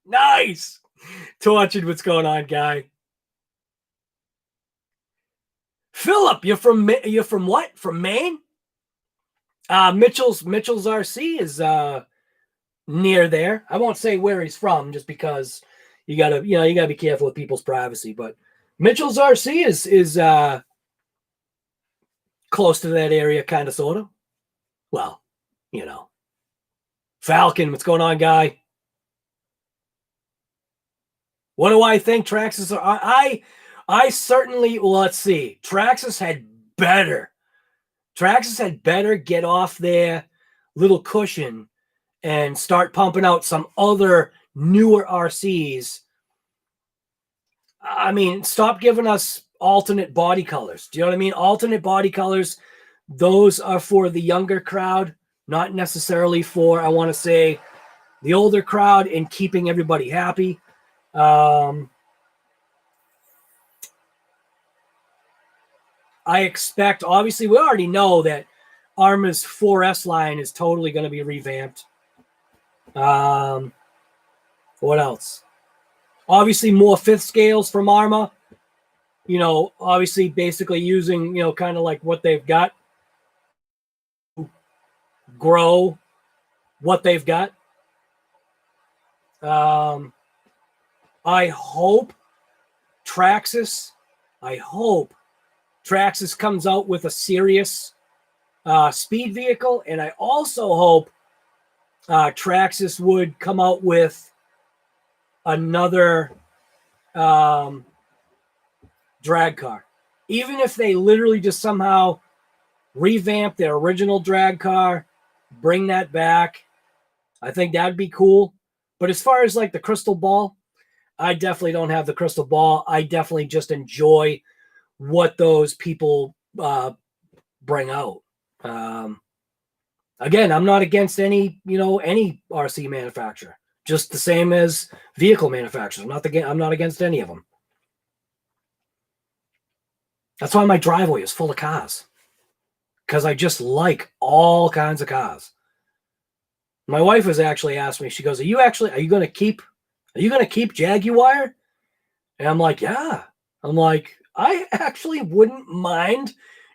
Nice. Tortured, what's going on, guy? Philip, you're from what? From Maine? Mitchell's RC is near there. I won't say where he's from, just because you gotta be careful with people's privacy. But Mitchell's RC is close to that area, kind of, sort of. Well, you know. Falcon, what's going on, guy? What do I think Traxxas are? I certainly, well, let's see. Traxxas had better get off their little cushion and start pumping out some other newer RCs. I mean, stop giving us alternate body colors. Do you know what I mean? Alternate body colors, those are for the younger crowd, not necessarily for, I want to say, the older crowd and keeping everybody happy. I expect, obviously, we already know that ARRMA's 4S line is totally going to be revamped. What else? Obviously, more fifth scales from ARRMA. You know, obviously, basically using, you know, kind of like what they've got. Grow what they've got. I hope Traxxas comes out with a serious speed vehicle, and I also hope Traxxas would come out with another drag car. Even if they literally just somehow revamp their original drag car, bring that back, I think that'd be cool. But as far as like the crystal ball, I definitely don't have the crystal ball. I definitely just enjoy what those people bring out. Again, I'm not against any RC manufacturer. Just the same as vehicle manufacturers. I'm not against any of them. That's why my driveway is full of cars. Because I just like all kinds of cars. My wife has actually asked me, she goes, are you going to keep Jaguar? And I'm like, yeah. I'm like, I actually wouldn't mind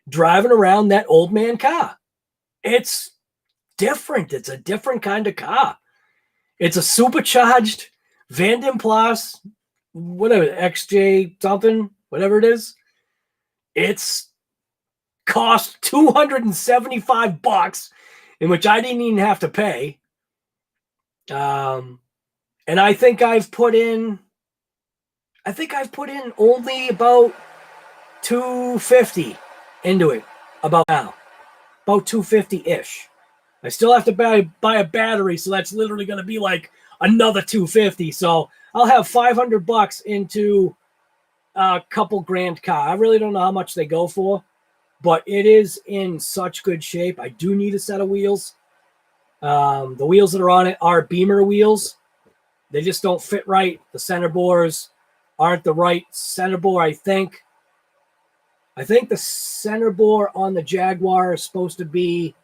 driving around that old man car. It's different. It's a different kind of car. It's a supercharged Van Den Plas, whatever, XJ something, whatever it is. It's cost $275, in which I didn't even have to pay. And I think I've put in only about $250 into it about now. About $250-ish. I still have to buy a battery, so that's literally going to be like another $250. So I'll have $500 into a couple grand car. I really don't know how much they go for, but it is in such good shape. I do need a set of wheels. The wheels that are on it are Beamer wheels. They just don't fit right. The center bores aren't the right center bore, I think. I think the center bore on the Jaguar is supposed to be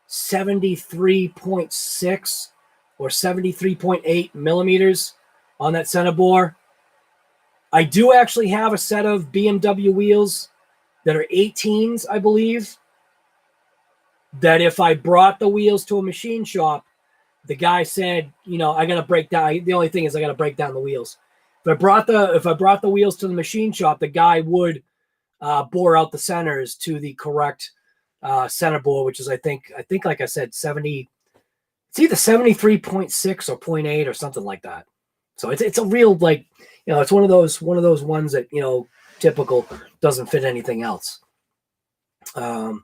73.6 or 73.8 millimeters on that center bore. I do actually have a set of BMW wheels that are 18s, I believe, that if I brought the wheels to a machine shop, the guy said, I got to break down. The only thing is I got to break down the wheels. If I brought the wheels to the machine shop, the guy would bore out the centers to the correct center bore, which is I think like I said, 70. It's either 73.6 or 0.8 or something like that. So it's a real it's one of those ones that typical doesn't fit anything else. And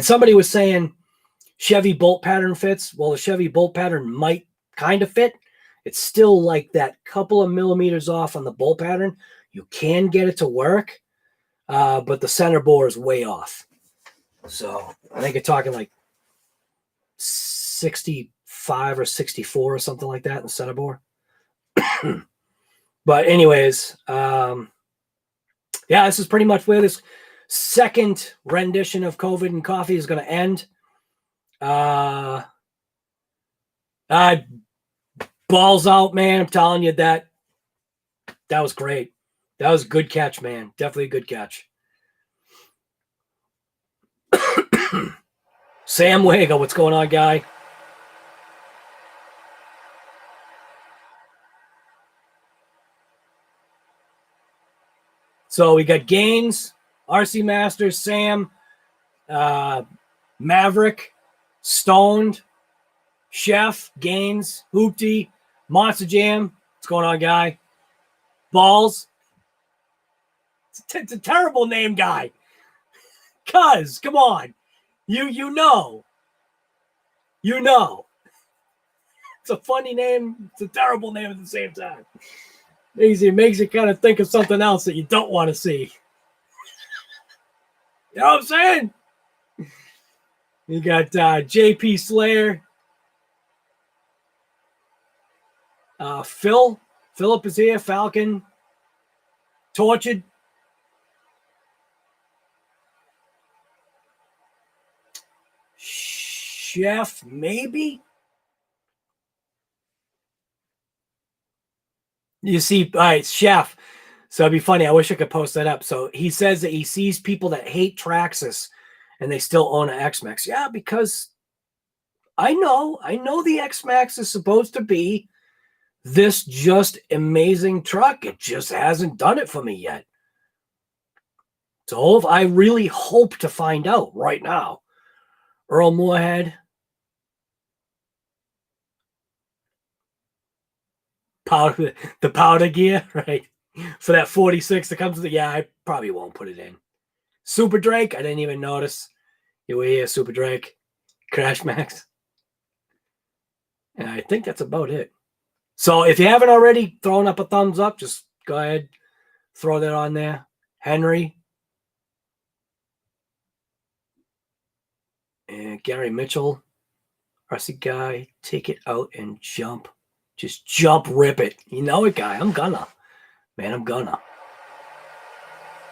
somebody was saying Chevy bolt pattern fits. Well, the Chevy bolt pattern might kind of fit. It's still like that couple of millimeters off on the bolt pattern. You can get it to work, but the center bore is way off. So I think you're talking like 65 or 64 or something like that in the center bore. But anyways, yeah, this is pretty much where this second rendition of COVID and Coffee is going to end. Balls out, man. I'm telling you that was great. That was a good catch, man. Definitely a good catch. Sam Wago, what's going on, guy? So we got Gaines, RC Masters, Sam, Maverick, Stoned, Chef, Gaines, Hoopty, Monster Jam. What's going on, guy? Balls. It's a terrible name, guy. Cuz, come on. You know. It's a funny name. It's a terrible name at the same time. It makes you kind of think of something else that you don't want to see. You know what I'm saying? You got JP Slayer. Philip is here. Falcon. Tortured. Chef, maybe? You see, all right, Chef. So it'd be funny. I wish I could post that up. So he says that he sees people that hate Traxxas and they still own an XMAXX. Yeah, because I know the XMAXX is supposed to be this just amazing truck. It just hasn't done it for me yet. So I really hope to find out right now. Earl Moorhead. The powder gear, right? for that 46 that comes with it. Yeah, I probably won't put it in. Super Drake, I didn't even notice. You were here, Super Drake. Crash Max. And I think that's about it. So if you haven't already thrown up a thumbs up, just go ahead, throw that on there. Henry. And Gary Mitchell. RC guy, take it out and jump. Just jump, rip it. You know it, guy. I'm gonna. Man, I'm gonna.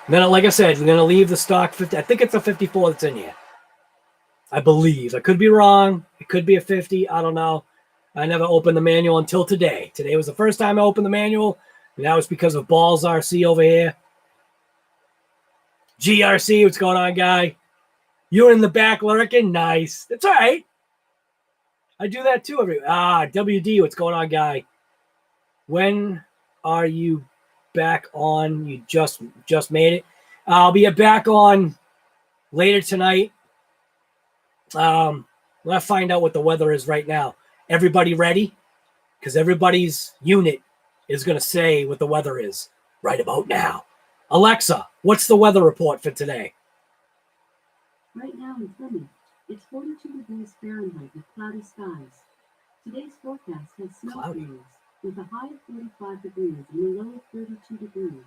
And then, like I said, we're going to leave the stock 50. I think it's a 54 that's in here. I believe. I could be wrong. It could be a 50. I don't know. I never opened the manual until today. Today was the first time I opened the manual, and that was because of Balls RC over here. GRC, what's going on, guy? You in the back lurking? Nice. That's all right. I do that too. WD, what's going on, guy? When are you back on? You just made it. I'll be back on later tonight. Let's find out what the weather is right now. Everybody ready? Because everybody's unit is going to say what the weather is right about now. Alexa, what's the weather report for today? Right now in Plymouth, it's 42 degrees Fahrenheit with cloudy skies. Today's forecast has snow flurries with a high of 45 degrees and a low of 32 degrees.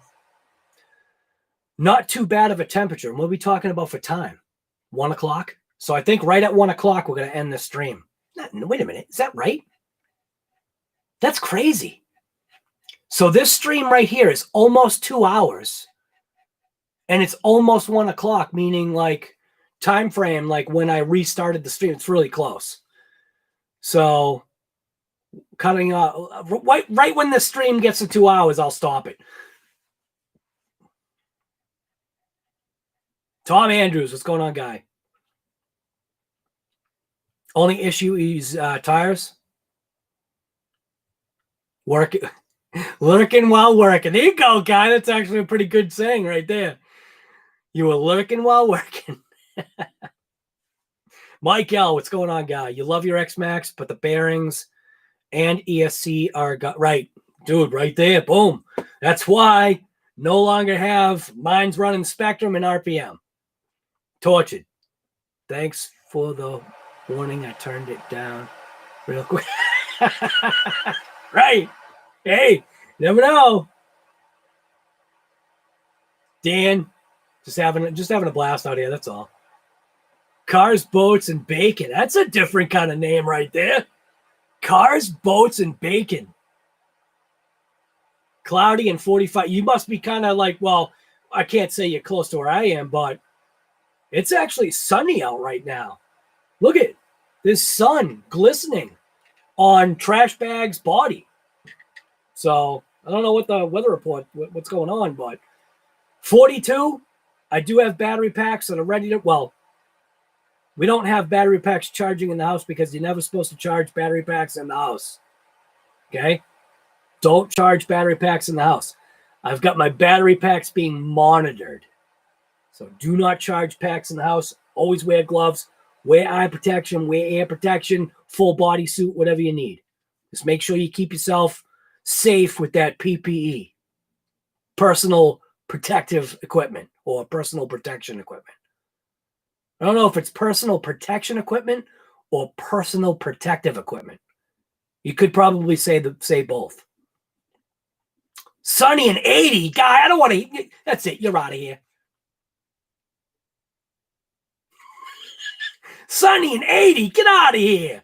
Not too bad of a temperature. What are we talking about for time? 1 o'clock? So I think right at 1 o'clock, we're going to end this stream. Wait a minute. Is that right? That's crazy. So this stream right here is almost 2 hours. And it's almost 1 o'clock, meaning like time frame, like when I restarted the stream, it's really close. So cutting off right when the stream gets to 2 hours, I'll stop it. Tom Andrews, what's going on, guy? Only issue is tires. Lurking while working. There you go, guy. That's actually a pretty good saying right there. You were lurking while working. Mike L, what's going on, guy? You love your XMAXX, but the bearings and ESC are right. Dude, right there. Boom. That's why no longer have mine's running Spectrum and RPM. Tortured. Thanks for the warning. I turned it down real quick. Right. Hey, never know. Dan, just having a blast out here. That's all. Cars, boats, and bacon. That's a different kind of name right there. Cars, boats, and bacon. Cloudy and 45. You must be kind of like, well, I can't say you're close to where I am, but it's actually sunny out right now. Look at this sun glistening on Trash Bag's body. So I don't know what the weather report, what's going on, but 42. I do have battery packs that are ready to, well, we don't have battery packs charging in the house because you're never supposed to charge battery packs in the house. Okay? Don't charge battery packs in the house. I've got my battery packs being monitored. So do not charge packs in the house. Always wear gloves, wear eye protection, wear air protection, full body suit, whatever you need. Just make sure you keep yourself safe with that PPE, personal protective equipment or personal protection equipment. I don't know if it's personal protection equipment or personal protective equipment. You could probably say both. Sunny and 80, guy. I don't want to. That's it. You're out of here. Sunny and 80, get out of here.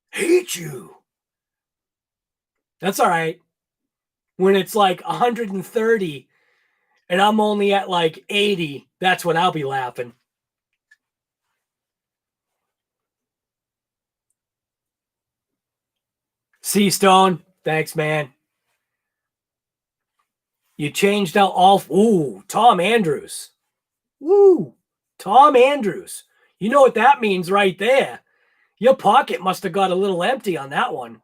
Hate you. That's all right. When it's like 130 and I'm only at like 80, that's when I'll be laughing. Seastone, thanks, man. You changed out all. Ooh, Tom Andrews. Woo, Tom Andrews. You know what that means right there. Your pocket must have got a little empty on that one.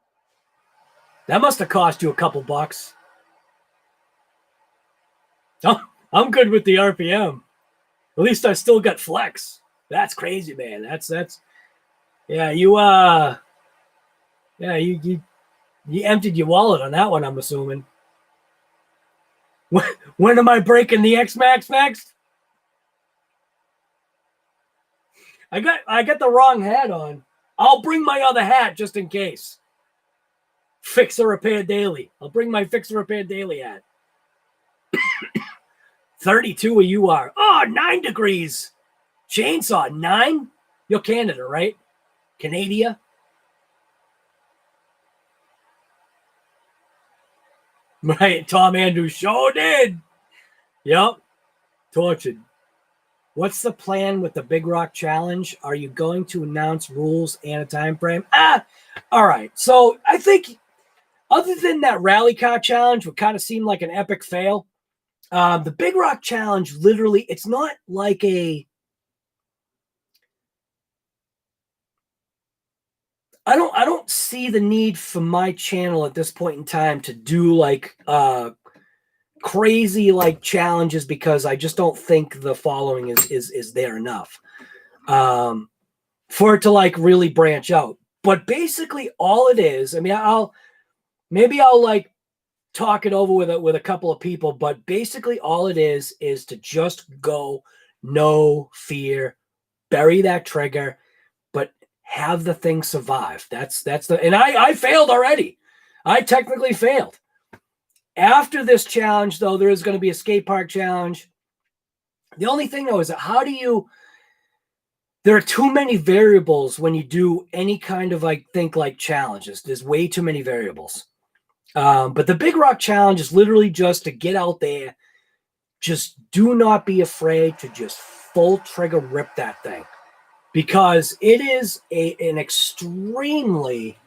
That must have cost you a couple bucks. Oh, I'm good with the RPM. At least I still got flex. That's crazy, man. That's yeah, you You emptied your wallet on that one, I'm assuming. When am I breaking the XMAXX next? I got the wrong hat on. I'll bring my other hat just in case. Fix or repair daily. I'll bring my fix or repair daily hat. 32 where you are. Oh, 9 degrees. Chainsaw, 9? You're Canada, right? Canada? Right, Tom Andrews sure did. Yep. Tortured. What's the plan with the Big Rock Challenge? Are you going to announce rules and a time frame? All right. So I think other than that rally car challenge, would kind of seem like an epic fail. The Big Rock Challenge, literally, it's not like a... I don't see the need for my channel at this point in time to do like crazy like challenges, because I just don't think the following is there enough for it to like really branch out. But basically all it is, I mean, I'll like talk it over with a couple of people, but basically all it is to just go no fear, bury that trigger, but have the thing survive. That's the, and I failed already. I technically failed. After this challenge, though, there is going to be a skate park challenge. The only thing, though, is that how do you... There are too many variables when you do any kind of, like, challenges. There's way too many variables. But the Big Rock Challenge is literally just to get out there. Just do not be afraid to just full trigger rip that thing. Because it is an extremely,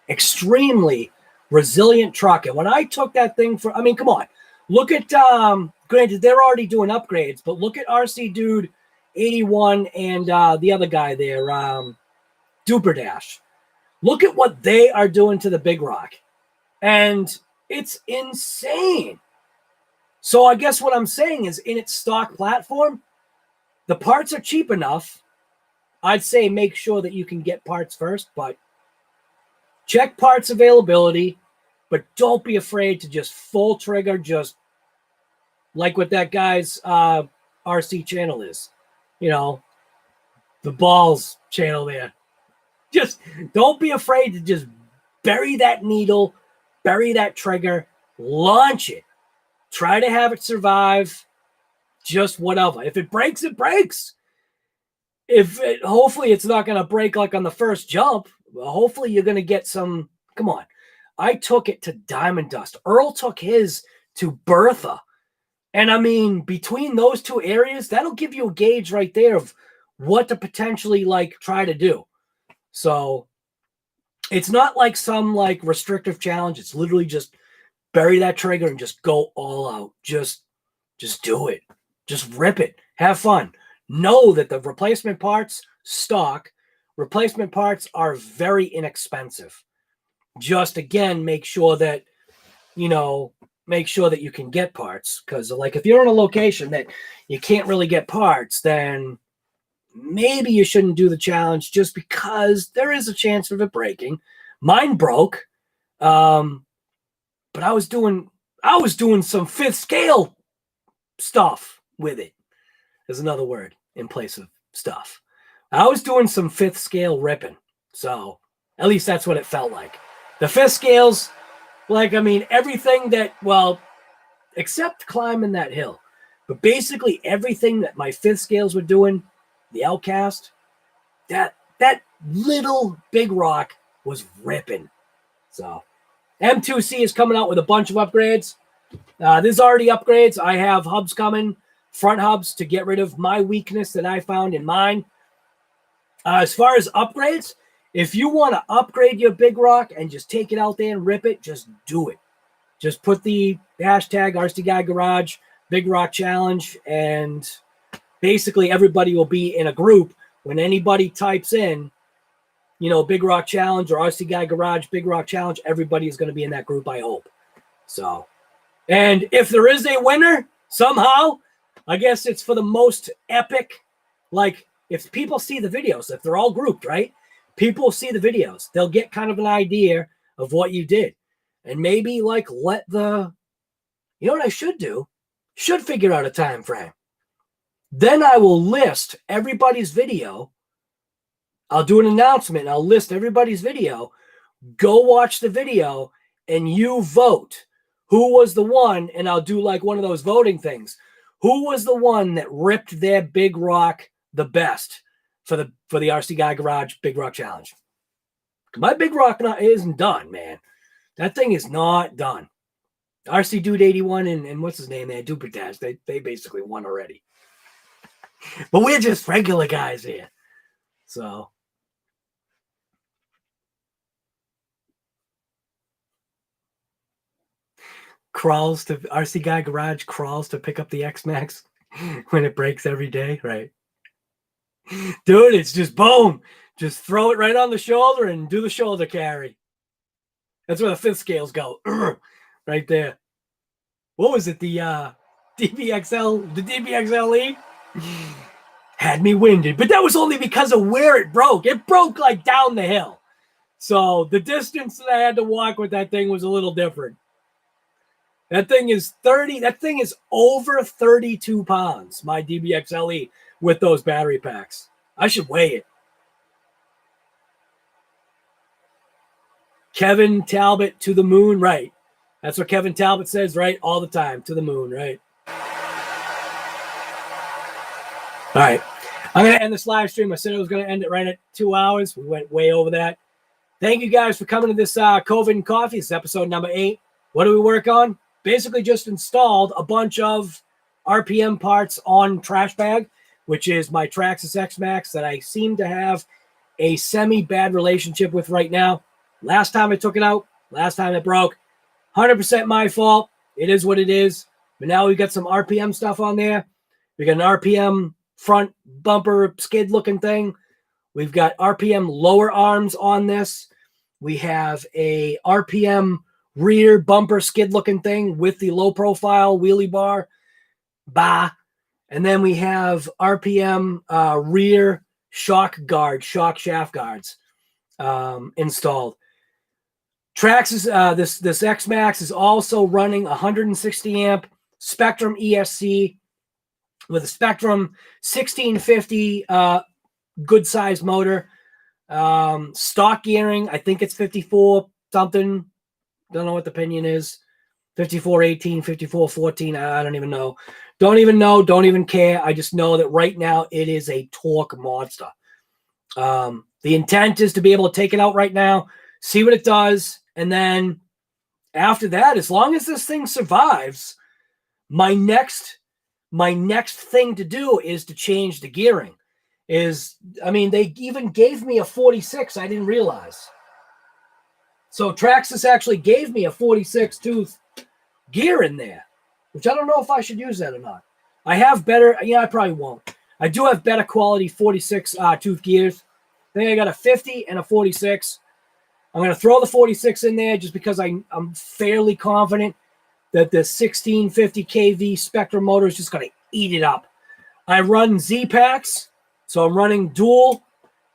extremely resilient truck. And when I took that thing for, I mean, come on, look at, granted, they're already doing upgrades, but look at RC Dude 81 and the other guy there, Duper Dash. Look at what they are doing to the Big Rock. And it's insane. So I guess what I'm saying is, in its stock platform, the parts are cheap enough. I'd say make sure that you can get parts first, but check parts availability, but don't be afraid to just full trigger, just like what that guy's RC channel is. You know, the balls channel there. Just don't be afraid to just bury that needle, bury that trigger, launch it. Try to have it survive, just whatever. If it breaks, it breaks. Hopefully it's not going to break like on the first jump. Well, hopefully you're going to get some, come on. I took it to Diamond Dust. Earl took his to Bertha. And I mean, between those two areas, that'll give you a gauge right there of what to potentially like try to do. So it's not like some like restrictive challenge. It's literally just bury that trigger and just go all out. Just do it. Just rip it. Have fun. Know that the replacement parts, stock, replacement parts are very inexpensive. Just, again, make sure that, you know, make sure that you can get parts. Because, like, if you're in a location that you can't really get parts, then maybe you shouldn't do the challenge just because there is a chance of it breaking. Mine broke. But I was doing some fifth scale stuff with it. There's another word in place of stuff. I was doing some fifth scale ripping. So at least that's what it felt like. The fifth scales, like, I mean, everything that, well, except climbing that hill, but basically everything that my fifth scales were doing, the Outcast, that little Big Rock was ripping. So M2C is coming out with a bunch of upgrades. There's already upgrades. I have hubs coming, front hubs, to get rid of my weakness that I found in mine. As far as upgrades, if you want to upgrade your Big Rock and just take it out there and rip it, just do it. Just put the hashtag RC Guy Garage Big Rock Challenge, and basically everybody will be in a group. When anybody types in, you know, Big Rock Challenge or RC Guy Garage Big Rock Challenge, everybody is going to be in that group, I hope. So, and if there is a winner somehow, I guess it's for the most epic, like, if people see the videos, if they're all grouped, right? People see the videos. They'll get kind of an idea of what you did. And maybe like let the, you know what I should do? Should figure out a time frame. Then I will list everybody's video. I'll do an announcement and I'll list everybody's video. Go watch the video and you vote who was the one, and I'll do like one of those voting things. Who was the one that ripped their big rock the best for the RC Guy Garage Big Rock Challenge? My big rock isn't done, man. That thing is not done. RC Dude 81 and what's his name there? Duper Dash. They basically won already. But we're just regular guys here. So crawls to RC Guy Garage, crawls to pick up the XMAXX when it breaks every day, right? Dude, it's just boom. Just throw it right on the shoulder and do the shoulder carry. That's where the fifth scales go. Right there. What was it? The DBXL-E? Had me winded. But that was only because of where it broke. It broke like down the hill. So the distance that I had to walk with that thing was a little different. That thing is over 32 pounds, my DBXL-E, with those battery packs. I should weigh it. Kevin Talbot to the moon, right? That's what Kevin Talbot says, right? All the time, to the moon, right? All right. I'm going to end this live stream. I said I was going to end it right at 2 hours. We went way over that. Thank you guys for coming to this COVID and Coffee. This is episode number 8. What do we work on? Basically just installed a bunch of RPM parts on Trash Bag, which is my Traxxas XMAXX that I seem to have a semi-bad relationship with right now. Last time I took it out, last time it broke. 100% my fault. It is what it is. But now we've got some RPM stuff on there. We got an RPM front bumper skid looking thing. We've got RPM lower arms on this. We have a RPM rear bumper skid looking thing with the low profile wheelie bar. And then we have RPM rear shock shaft guards installed. Traxxas, this XMAXX is also running 160 amp Spectrum ESC with a Spectrum 1650 good size motor. Stock gearing, I think it's 54 something. Don't know what the pinion is. 5418, 5414. I don't even know. Don't even care. I just know that right now it is a torque monster. The intent is to be able to take it out right now, see what it does, and then after that, as long as this thing survives, my next thing to do is to change the gearing. They even gave me a 46. I didn't realize. So Traxxas actually gave me a 46 tooth gear in there, which I don't know if I should use that or not. I have better, I probably won't. I do have better quality 46 tooth gears. I think I got a 50 and a 46. I'm going to throw the 46 in there just because I'm fairly confident that the 1650 kV Spectrum motor is just going to eat it up. I run Z packs, so I'm running dual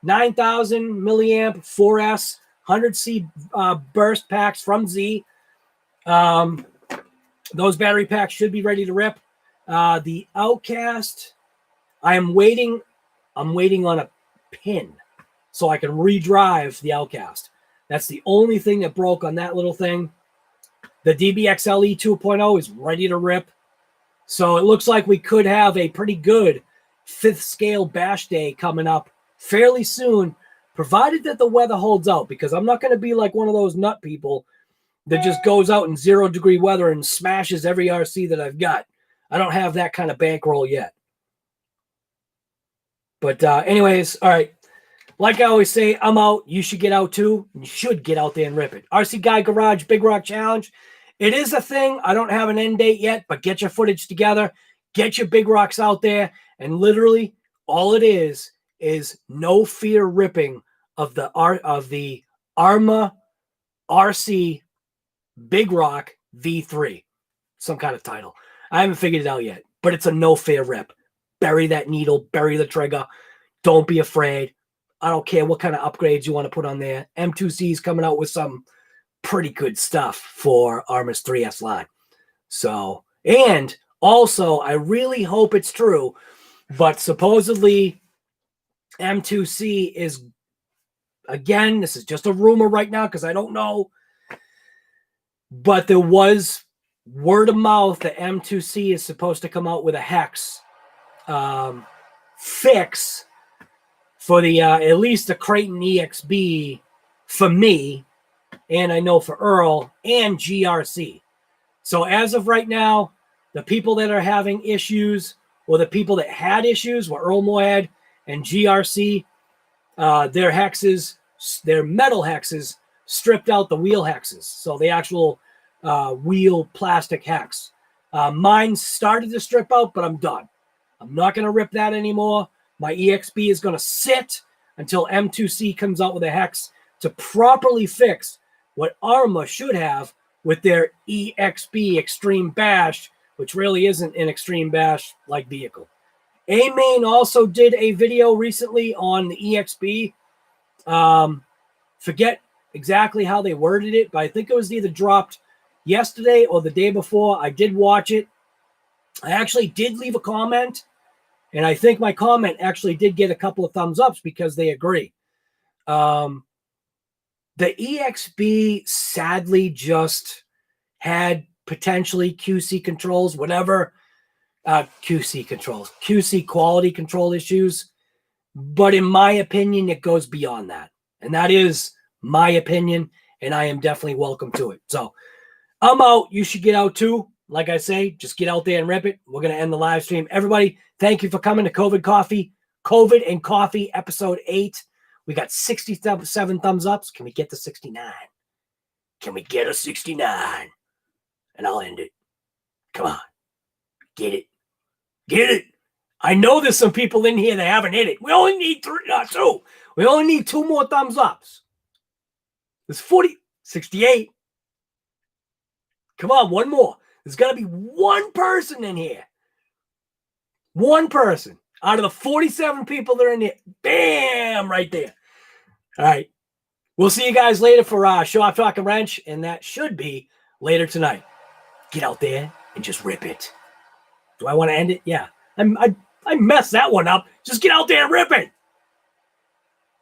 9,000 milliamp 4S 100C burst packs from Z. Those battery packs should be ready to rip. The Outcast, I'm waiting on a pin so I can redrive the Outcast. That's the only thing that broke on that little thing. The DBXL-E 2.0 is ready to rip. So it looks like we could have a pretty good 5th scale bash day coming up fairly soon, provided that the weather holds out, because I'm not going to be like one of those nut people that just goes out in 0 degree weather and smashes every RC that I've got. I don't have that kind of bankroll yet. But anyways, all right. Like I always say, I'm out. You should get out too. You should get out there and rip it. RC Guy Garage Big Rock Challenge. It is a thing. I don't have an end date yet, but get your footage together. Get your big rocks out there. And literally all it is no fear ripping of the ARRMA RC Big Rock V3. Some kind of title. I haven't figured it out yet, but it's a no fear rip. Bury that needle, bury the trigger. Don't be afraid. I don't care what kind of upgrades you want to put on there. M2C is coming out with some pretty good stuff for ARRMA's 3S line. So, and also, I really hope it's true, but supposedly M2C is, again, this is just a rumor right now because I don't know, but there was word of mouth that M2C is supposed to come out with a hex fix for the at least the Creighton EXB for me, and I know for Earl and GRC. So as of right now, the people that are having issues, or the people that had issues, were Earl Moad and GRC. Their hexes, their metal hexes, stripped out the wheel hexes. So the actual wheel plastic hex. Mine started to strip out, but I'm done. I'm not going to rip that anymore. My EXB is going to sit until M2C comes out with a hex to properly fix what ARRMA should have with their EXB Extreme Bash, which really isn't an Extreme Bash like vehicle. A-Main also did a video recently on the EXB. Forget exactly how they worded it, but I think it was either dropped yesterday or the day before. I did watch it. I actually did leave a comment, and I think my comment actually did get a couple of thumbs ups because they agree. The EXB sadly just had potentially QC controls, whatever, QC quality control issues. But in my opinion, it goes beyond that. And that is my opinion, and I am definitely welcome to it. So I'm out. You should get out too. Like I say, just get out there and rip it. We're going to end the live stream. Everybody, thank you for coming to COVID and Coffee episode 8. We got 67 thumbs ups. Can we get to 69? Can we get a 69? And I'll end it. Come on. Get it. Get it. I know there's some people in here that haven't hit it. We only need 2. We only need 2 more thumbs ups. There's 68. Come on, 1 more. There's got to be 1 person in here. 1 person out of the 47 people that are in here. Bam! Right there. All right. We'll see you guys later for Show Off Talk and Wrench, and that should be later tonight. Get out there and just rip it. Do I want to end it? Yeah. I messed that one up. Just get out there and rip it.